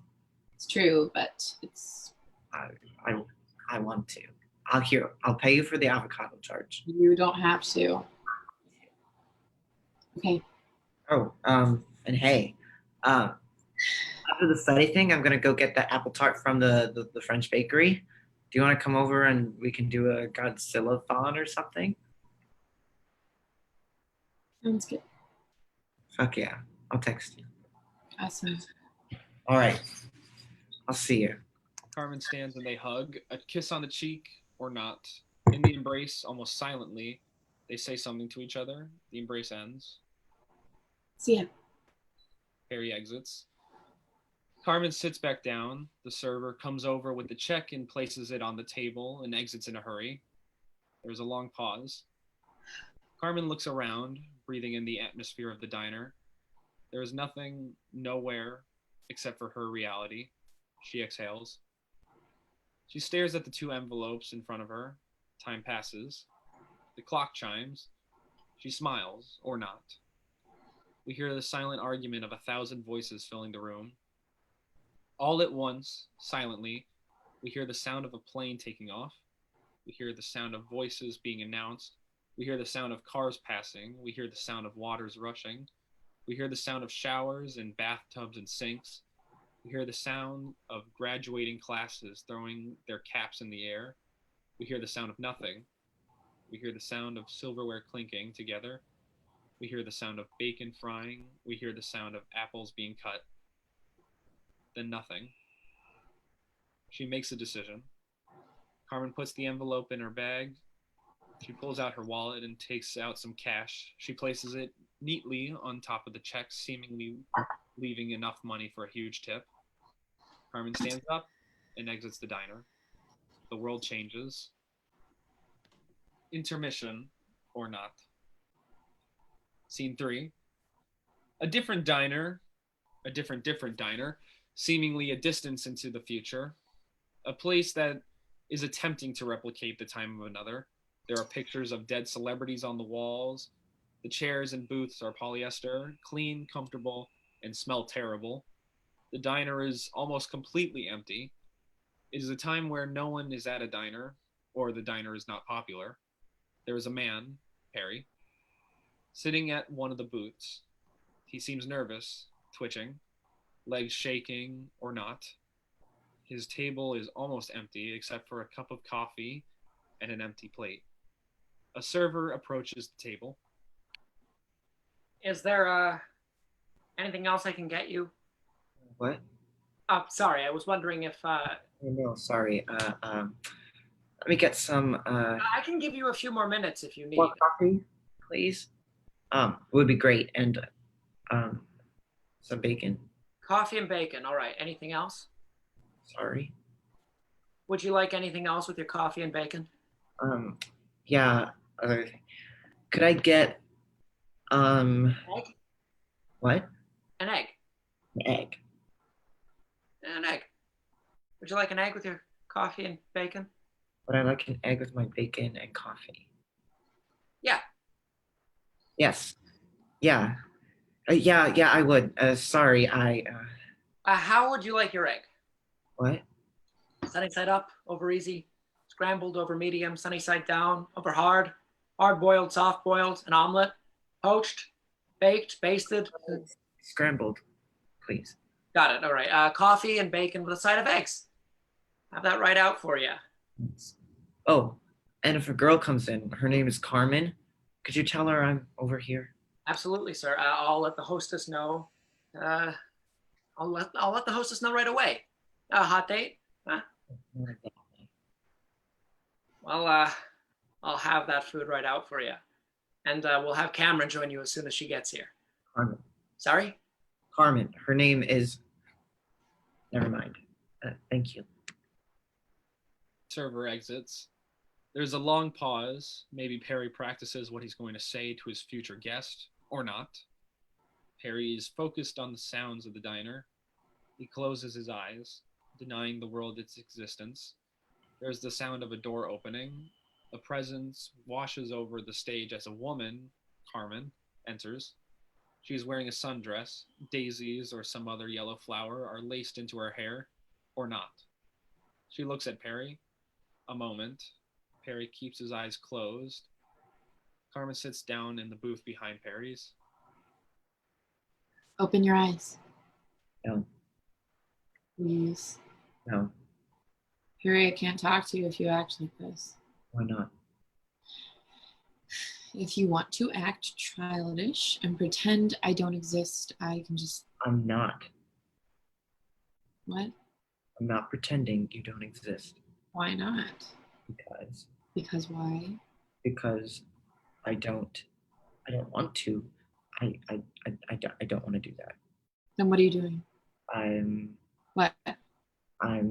It's true, but it's I want to. I'll pay you for the avocado charge. you don't have to. Okay. Oh, and hey, after the study thing, I'm gonna go get that apple tart from the French bakery. Do you want to come over and we can do a Godzilla-thon or something? Sounds good. Fuck yeah, I'll text you. Awesome. All right, I'll see you. Carmen stands and they hug, a kiss on the cheek or not. In the embrace, almost silently, they say something to each other. The embrace ends. See ya. Perry exits. Carmen sits back down. The server comes over with the check and places it on the table and exits in a hurry. There's a long pause. Carmen looks around, breathing in the atmosphere of the diner. There is nothing, nowhere, except for her reality. She exhales. She stares at the 2 envelopes in front of her. Time passes. The clock chimes. She smiles, or not. We hear the silent argument of 1,000 voices filling the room. All at once, silently, we hear the sound of a plane taking off. We hear the sound of voices being announced. We hear the sound of cars passing. We hear the sound of waters rushing. We hear the sound of showers and bathtubs and sinks. We hear the sound of graduating classes throwing their caps in the air. We hear the sound of nothing. We hear the sound of silverware clinking together. We hear the sound of bacon frying. We hear the sound of apples being cut. Then nothing. She makes a decision. Carmen puts the envelope in her bag. She pulls out her wallet and takes out some cash. She places it neatly on top of the check, seemingly leaving enough money for a huge tip. Carmen stands up and exits the diner. The world changes. Intermission, or not. Scene 3. A different diner, a different diner, seemingly a distance into the future. A place that is attempting to replicate the time of another. There are pictures of dead celebrities on the walls. The chairs and booths are polyester, clean, comfortable, and smell terrible. The diner is almost completely empty. It is a time where no one is at a diner, or the diner is not popular. There is a man, Perry, sitting at one of the booths. He seems nervous, twitching, legs shaking or not. His table is almost empty except for a cup of coffee and an empty plate. A server approaches the table. Is there anything else I can get you? What? Sorry, I was wondering if Oh, no, sorry. Let me get some I can give you a few more minutes if you need. more coffee, please. It would be great, and some bacon. Coffee and bacon. All right. Anything else? Sorry. Would you like anything else with your coffee and bacon? Yeah. Could I get Egg? what? An egg. An egg. An egg. Would you like an egg with your coffee and bacon? Would I like an egg with my bacon and coffee? Yeah. Yes. Yeah. Yeah, I would. Sorry, How would you like your egg? what? Sunny side up, over easy, scrambled, over medium, sunny side down, over hard, hard boiled, soft boiled, an omelet, poached, baked, basted. Scrambled, please. Got it. All right. Coffee and bacon with a side of eggs. Have that right out for you. Thanks. Oh, and if a girl comes in, her name is Carmen. Could you tell her I'm over here? Absolutely, sir. I'll let the hostess know. Uh, I'll let the hostess know right away. Hot date? Huh? Well, I'll have that food right out for you, and we'll have Cameron join you as soon as she gets here. Carmen. Sorry? Carmen. Her name is. Never mind. Thank you. Server exits. There's a long pause. Maybe Perry practices what he's going to say to his future guest, or not. Perry is focused on the sounds of the diner. He closes his eyes, denying the world its existence. There's the sound of a door opening. A presence washes over the stage as a woman, Carmen, enters. She is wearing a sundress. Daisies or some other yellow flower are laced into her hair, or not. She looks at Perry. A moment. Perry keeps his eyes closed. Carmen sits down in the booth behind Perry's. Open your eyes. No. Please. No. Harry, I can't talk to you if you act like this. Why not? If you want to act childish and pretend I don't exist, I can just... I'm not. What? I'm not pretending you don't exist. Why not? Because. Because why? Because I don't want to. I don't want to do that. Then what are you doing? What? I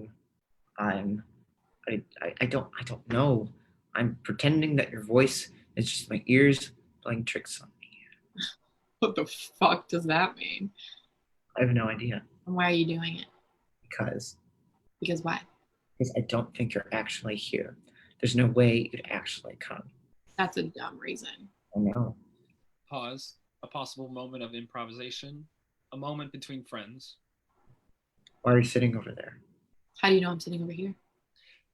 don't know. I'm pretending that your voice is just my ears playing tricks on me. What the fuck does that mean? I have no idea. And why are you doing it? Because why? I don't think you're actually here. There's no way you'd actually come. That's a dumb reason. I know. Pause. A possible moment of improvisation. A moment between friends. Why are you sitting over there? How do you know I'm sitting over here?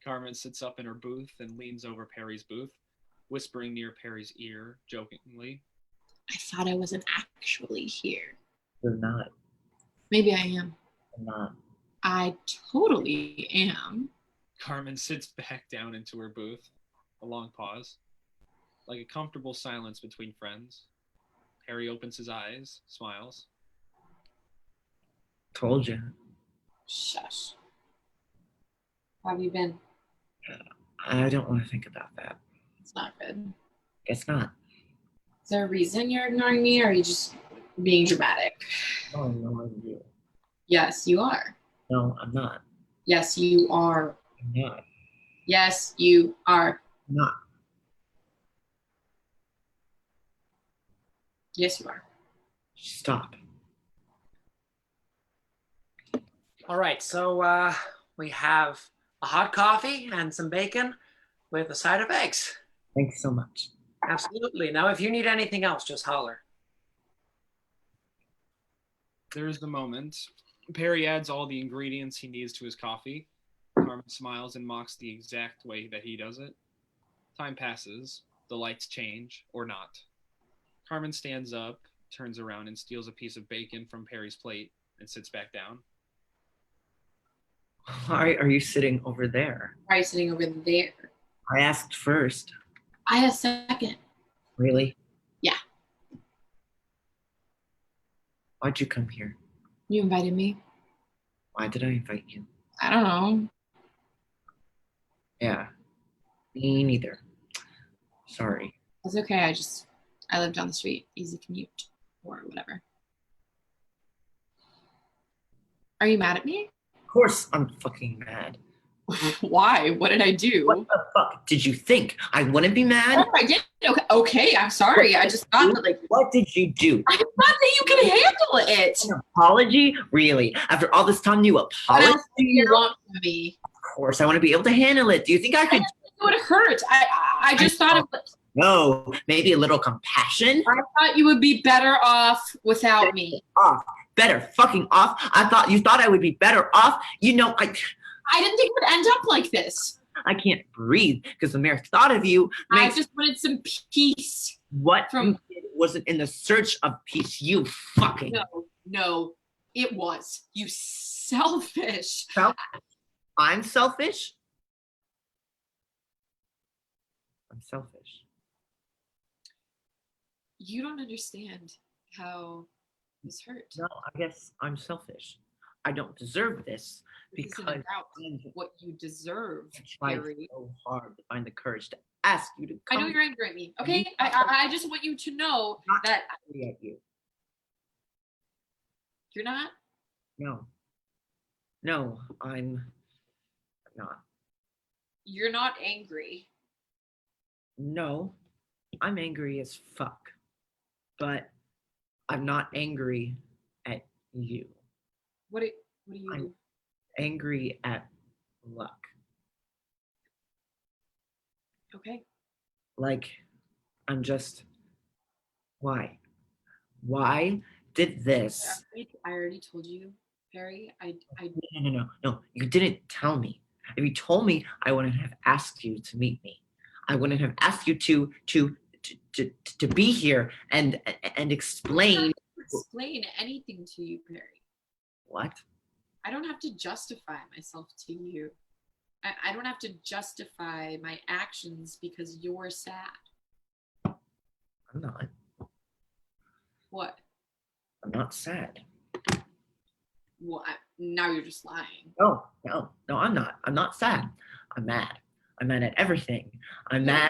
Carmen sits up in her booth and leans over Perry's booth, whispering near Perry's ear, jokingly. I thought I wasn't actually here. You're not. Maybe I am. I'm not. I totally am. Carmen sits back down into her booth. A long pause. Like a comfortable silence between friends. Perry opens his eyes, smiles. Told you. Shush. How have you been? I don't want to think about that. It's not good. Guess not. Is there a reason you're ignoring me, or are you just being dramatic? Oh, no, I'm you. Yes, you are. No, I'm not. Yes, you are. I'm not. Yes, you are. I'm not. Yes, you are. Stop. All right, so we have a hot coffee and some bacon with a side of eggs. Thanks so much. Absolutely. Now, if you need anything else, just holler. There's the moment. Perry adds all the ingredients he needs to his coffee. Carmen smiles and mocks the exact way that he does it. Time passes. The lights change, or not. Carmen stands up, turns around, and steals a piece of bacon from Perry's plate and sits back down. Why are you sitting over there? Why are you sitting over there? I asked first. I had a second. Really? Yeah. Why'd you come here? You invited me. Why did I invite you? I don't know. Yeah. Me neither. Sorry. It's okay. I live down the street. Easy commute or whatever. Are you mad at me? Of course I'm fucking mad. Why? What did I do? What the fuck did you think? I wouldn't be mad? Oh, I did. Okay, I'm sorry. I just thought that, like, What did you do? I thought that you could handle it. An apology? Really? After all this time, you What apologize? else do you want from me? Of course, I want to be able to handle it. Do you think I could? It would hurt. I just thought No, maybe a little compassion? I thought you would be better off without me. Off. Better fucking off. You thought I would be better off. You know, I didn't think it would end up like this. I can't breathe because the mere thought of you I makes just wanted some peace. what from- you did wasn't in the search of peace. You fucking No, it was. You selfish. I'm selfish. I'm selfish. You don't understand how this hurt. No, I guess I'm selfish. I don't deserve this This isn't because about I'm what you deserve, I tried Harry. so hard to find the courage to ask you to I come know you're angry at me, okay? You- I just want you to know Not that angry at you. you're not. No. No, I'm not. You're not angry. No, I'm angry as fuck. But I'm not angry at you. What do you I'm do? angry at luck. Okay. Like, I'm just. Why? Why did this? I already told you, Harry. No. You didn't tell me. If you told me, I wouldn't have asked you to meet me. I wouldn't have asked you to be here and explain explain anything to you, Perry. what. I don't have to justify myself to you. I don't have to justify my actions because you're sad. I'm not. What? I'm not sad. Well, now you're just lying. No, I'm not. I'm not sad. I'm mad. I'm mad at everything. I'm mad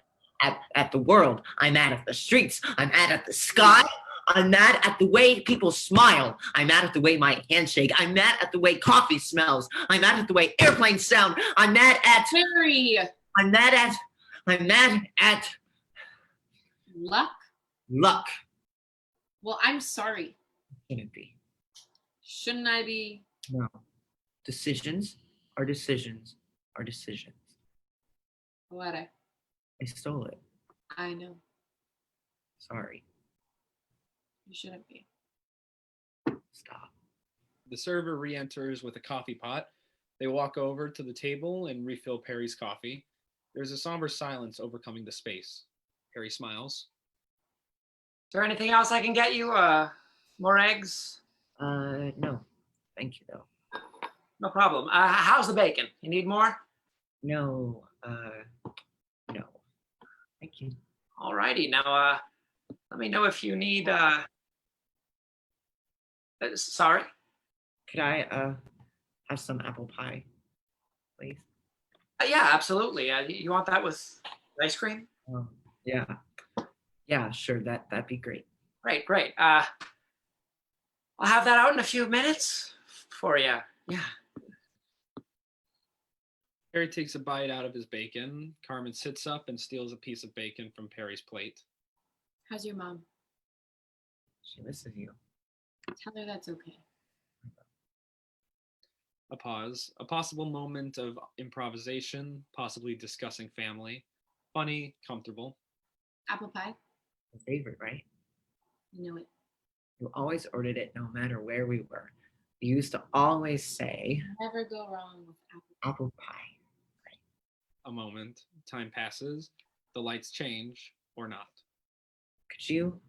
at the world. I'm mad at the streets. I'm mad at the sky. I'm mad at the way people smile. I'm mad at the way my hands shake. I'm mad at the way coffee smells. I'm mad at the way airplanes sound. I'm mad at Harry. I'm mad at Luck? luck. Well, I'm sorry. Shouldn't be. Shouldn't I be? No. Decisions are decisions are decisions. What? I stole it. I know. Sorry. You shouldn't be. Stop. The server re-enters with a coffee pot. They walk over to the table and refill Perry's coffee. There's a somber silence overcoming the space. Perry smiles. Is there anything else I can get you? More eggs? No. Thank you though. No problem. How's the bacon? You need more? No. No. Thank you. Alrighty. Now, let me know if you need. Sorry. Could I have some apple pie, please? Yeah, absolutely. You want that with ice cream? Yeah. Yeah, sure. That'd be great. Great. I'll have that out in a few minutes for you. Yeah. Perry takes a bite out of his bacon. Carmen sits up and steals a piece of bacon from Perry's plate. How's your mom? She misses you. Tell her that's okay. A pause. A possible moment of improvisation, possibly discussing family. Funny, comfortable. Apple pie? Your favorite, right? I know it. You always ordered it no matter where we were. You used to always say Never go wrong with apple. apple pie. A moment. Time passes. The lights change, or not. Could you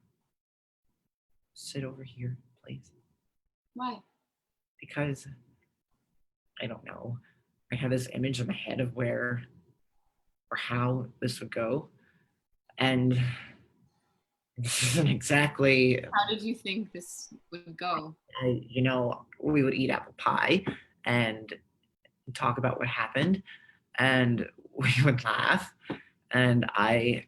sit over here, please? Why? Because I don't know. I have this image in my head of where or how this would go. And this isn't exactly, How did you think this would go? we would eat apple pie and talk about what happened, and we would laugh, and I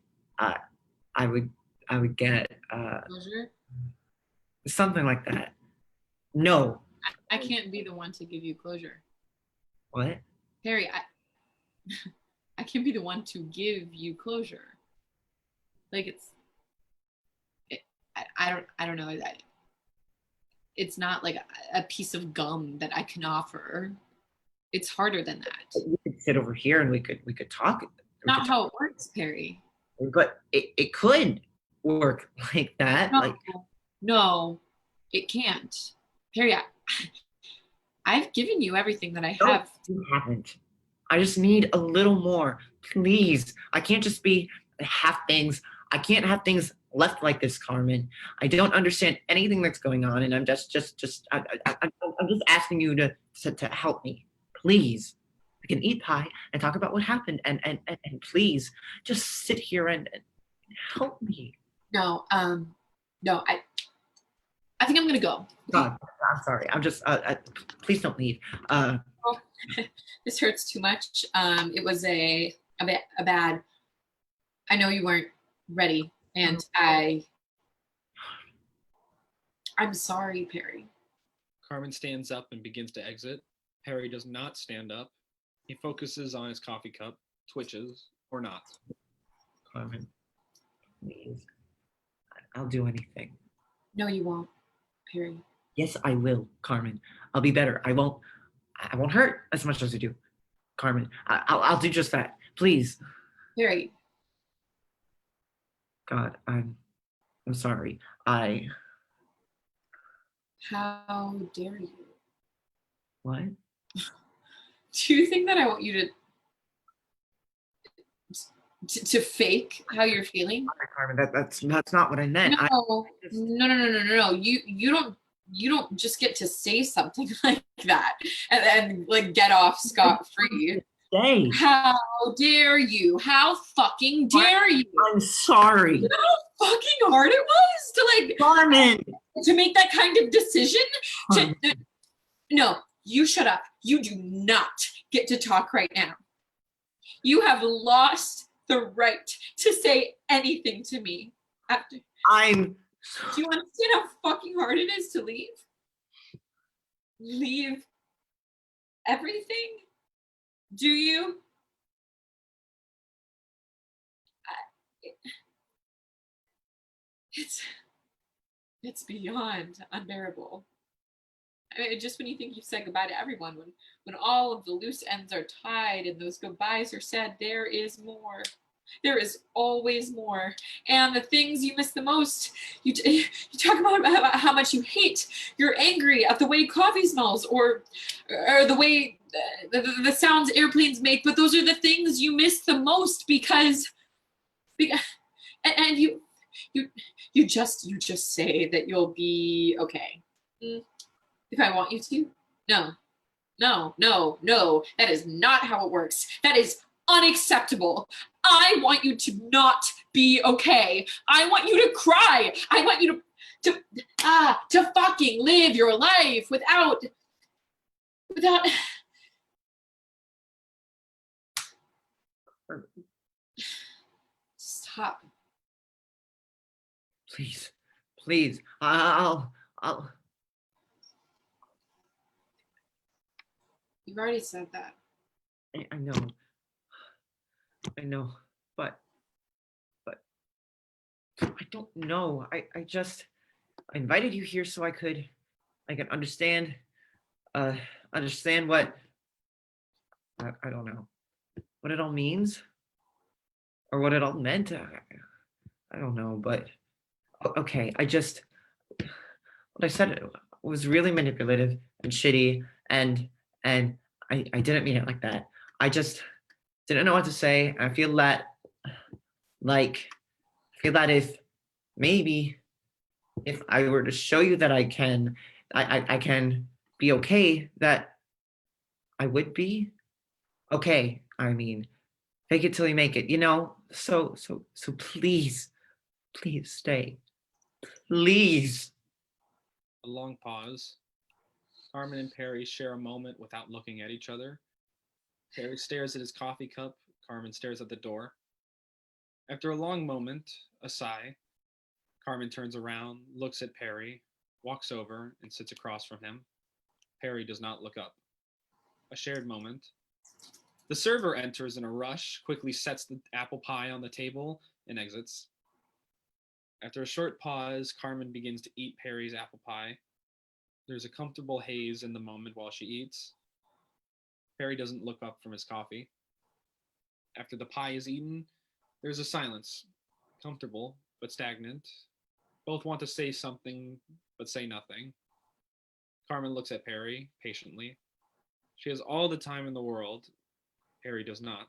would get Closure? something like that. No. I can't be the one to give you closure. What? Harry, I can't be the one to give you closure. Like I don't know that it's not like a piece of gum that I can offer. It's harder than that. We could sit over here and we could talk. Not how it works, Perry. But it could work like that. No, Like no, it can't. Perry, I've given you everything that I no, have. you haven't. I just need a little more, please. I can't just be half things. I can't have things left like this, Carmen. I don't understand anything that's going on, and I'm I'm just asking you to help me, please. We can eat pie and talk about what happened, and please just sit here and help me. No, no, I think I'm gonna go. God, I'm sorry. I'm just please don't leave. Oh, this hurts too much. It was a bad. I know you weren't ready, and I'm sorry, Perry. Carmen stands up and begins to exit. Perry does not stand up. He focuses on his coffee cup, twitches, or not. Carmen, please. I'll do anything. No, you won't, Perry. Yes, I will, Carmen. I'll be better. I won't hurt as much as I do. Carmen, I'll do just that. Please. Perry, God, I'm sorry. how dare you? What? Do you think that I want you to fake how you're feeling? Carmen, that's not what I meant. No, no. You don't just get to say something like that and like get off scot-free. Stay. How dare you? How fucking dare you? I'm sorry. You know how fucking hard it was to Carmen, to make that kind of decision? No, you shut up. You do not get to talk right now. You have lost the right to say anything to me after. Do you understand how fucking hard it is to leave? Leave everything? Do you? It's beyond unbearable. I mean, just when you think you've said goodbye to everyone, when all of the loose ends are tied and those goodbyes are said, there is more. There is always more. And the things you miss the most, you talk about how much you hate. You're angry at the way coffee smells or the way the sounds airplanes make, but those are the things you miss the most because and you just say that you'll be okay. If I want you to? No. That is not how it works. That is unacceptable. I want you to not be okay. I want you to cry. I want you to fucking live your life without stop. Please. I'll You've already said that. I know, but I don't know. I invited you here so I could understand what I don't know what it all means or what it all meant. I don't know, but okay. What I said was really manipulative and shitty, and I didn't mean it like that. I just didn't know what to say. I feel that if maybe if I were to show you that I can be okay, that I would be okay. I mean, fake it till you make it, you know? So please stay. Please. A long pause. Carmen and Perry share a moment without looking at each other. Perry stares at his coffee cup. Carmen stares at the door. After a long moment, a sigh, Carmen turns around, looks at Perry, walks over, and sits across from him. Perry does not look up. A shared moment. The server enters in a rush, quickly sets the apple pie on the table, and exits. After a short pause, Carmen begins to eat Perry's apple pie. There's a comfortable haze in the moment while she eats. Perry doesn't look up from his coffee. After the pie is eaten, there's a silence, comfortable but stagnant. Both want to say something but say nothing. Carmen looks at Perry patiently. She has all the time in the world. Perry does not.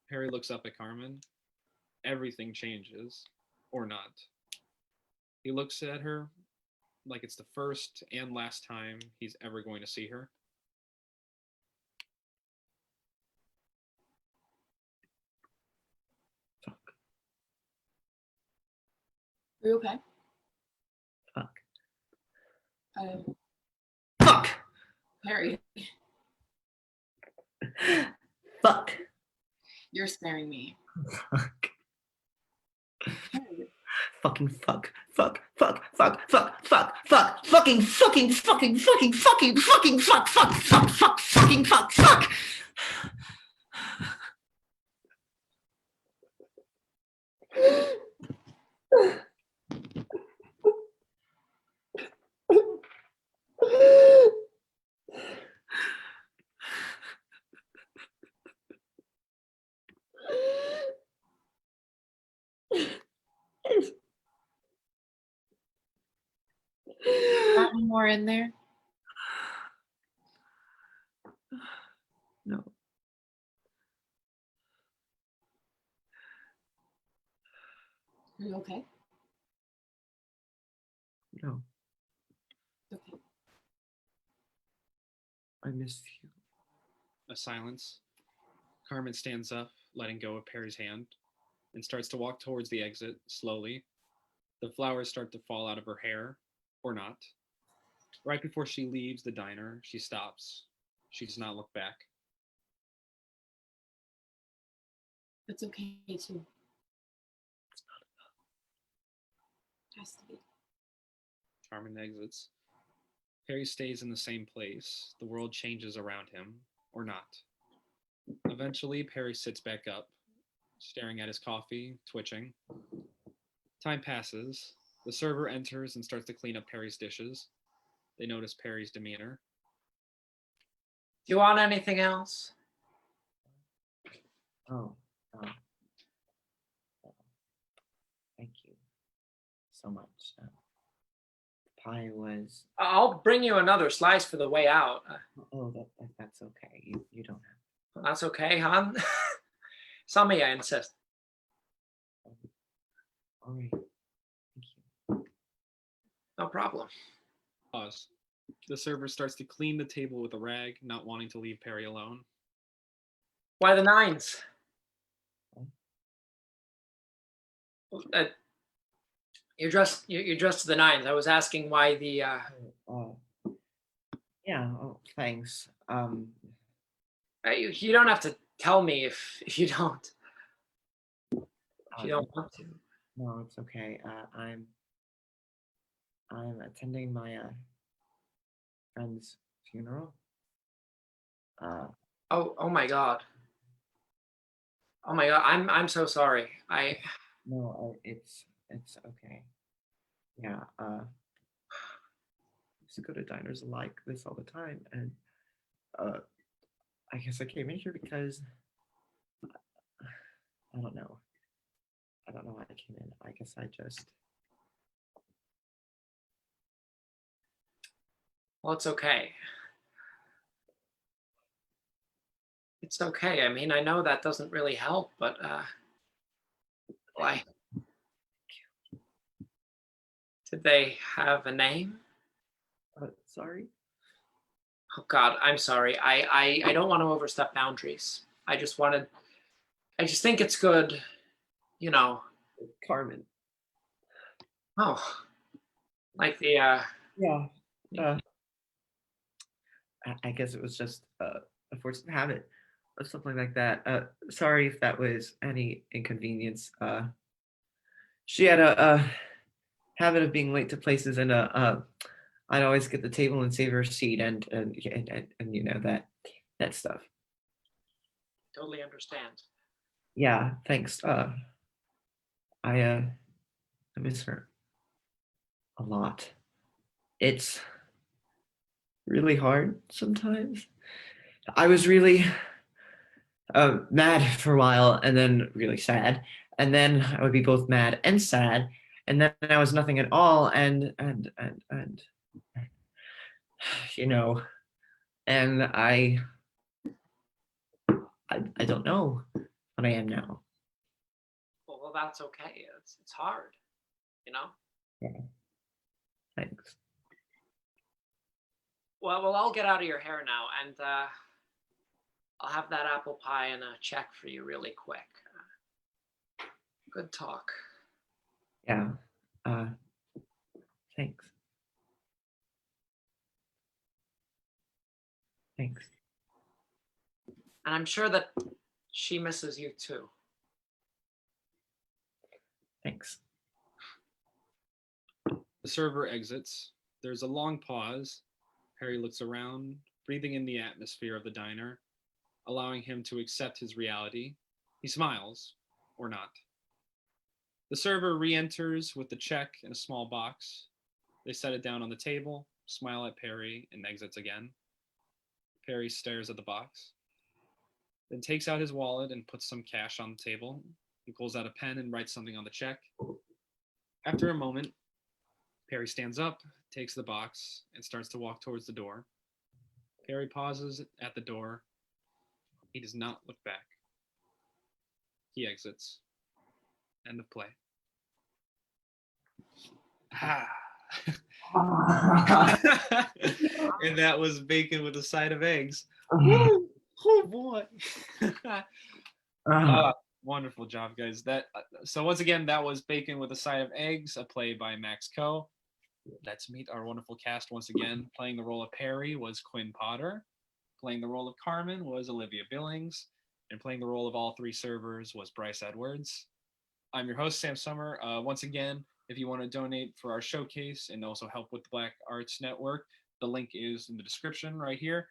Perry looks up at Carmen. Everything changes, or not. He looks at her like it's the first and last time he's ever going to see her. Are you okay? Fuck. Uh, Fuck. Perry, Fuck. you're scaring me. Fuck. Perry, Fucking fuck. Fuck. Fuck. Fuck. Fuck. Fuck. Fuck. Fucking. Fucking. Fucking. Fucking. Fucking. Fucking. Fuck. Fuck. Fuck. Fuck. Fucking. Fuck. Fuck. got any more in there? No. Are you okay? No. Okay. I missed you. A silence. Carmen stands up, letting go of Perry's hand, and starts to walk towards the exit slowly. The flowers start to fall out of her hair, or not. Right before she leaves the diner, she stops. She does not look back. It's okay too. It has to be. Carmen exits. Perry stays in the same place. The world changes around him, or not. Eventually, Perry sits back up, staring at his coffee, twitching. Time passes. The server enters and starts to clean up Perry's dishes. They notice Perry's demeanor. Do you want anything else? Oh. Thank you so much. Pie was. I'll bring you another slice for the way out. Oh, that's okay. You don't have. That's okay, huh? Sommer, I insist. All right. Thank you. No problem. Pause. The server starts to clean the table with a rag, not wanting to leave Perry alone. Why the nines? You're dressed to the nines. I was asking why the. Yeah. Oh, thanks. You don't have to tell me if you don't. If you don't want to. No, it's okay. I'm attending my friend's funeral. Oh my God. Oh my God. I'm so sorry. No, it's okay. Yeah. I used to go to diners like this all the time, and I guess I came in here because I don't know. I don't know why I came in. I guess I just. Well, it's okay. It's okay. I mean, I know that doesn't really help, but why? Did they have a name? Sorry. Oh God, I'm sorry. I don't want to overstep boundaries. I just think it's good, you know. Carmen. Oh, like the Yeah. I guess it was just a fortunate habit or something like that. Sorry if that was any inconvenience. She had a habit of being late to places, and I'd always get the table and save her a seat, and you know that stuff. totally understand. Yeah, thanks. I miss her a lot. It's really hard sometimes. I was really mad for a while, and then really sad, and then I would be both mad and sad, and then I was nothing at all, and you know, and I don't know what I am now. Well, that's okay. It's hard, you know. Yeah. Thanks. Well, I'll get out of your hair now, and I'll have that apple pie and a check for you really quick. Good talk. Yeah. Uh, thanks. Thanks. And I'm sure that she misses you too. Thanks. The server exits. There's a long pause. Harry looks around, breathing in the atmosphere of the diner, allowing him to accept his reality. He smiles, or not. The server re-enters with the check in a small box. They set it down on the table, smile at Perry, and exits again. Perry stares at the box, then takes out his wallet and puts some cash on the table. He pulls out a pen and writes something on the check. After a moment, Perry stands up, takes the box, and starts to walk towards the door. Perry pauses at the door. He does not look back. He exits. End of play. And that was bacon with a side of eggs. Woo! Oh boy. Wonderful job, guys. So once again, that was Bacon with a Side of Eggs, a play by Max Coe. Let's meet our wonderful cast once again. Playing the role of Perry was Quin Potter. Playing the role of Carmen was Olivia Billings. And playing the role of all three servers was Bryce Edwards. I'm your host, Sam Sommer. Once again, if you want to donate for our showcase and also help with the Black Arts Network, the link is in the description right here.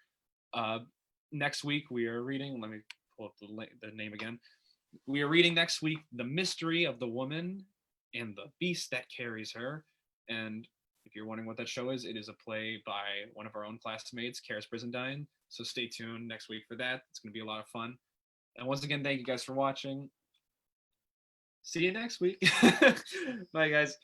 Next week, we are reading, let me pull up the name again. We are reading next week, The Mystery of the Woman and the Beast That Carries Her. And if you're wondering what that show is, it is a play by one of our own classmates, Karis Brizendine. So stay tuned next week for that. It's going to be a lot of fun. And once again, thank you guys for watching. See you next week. Bye, guys.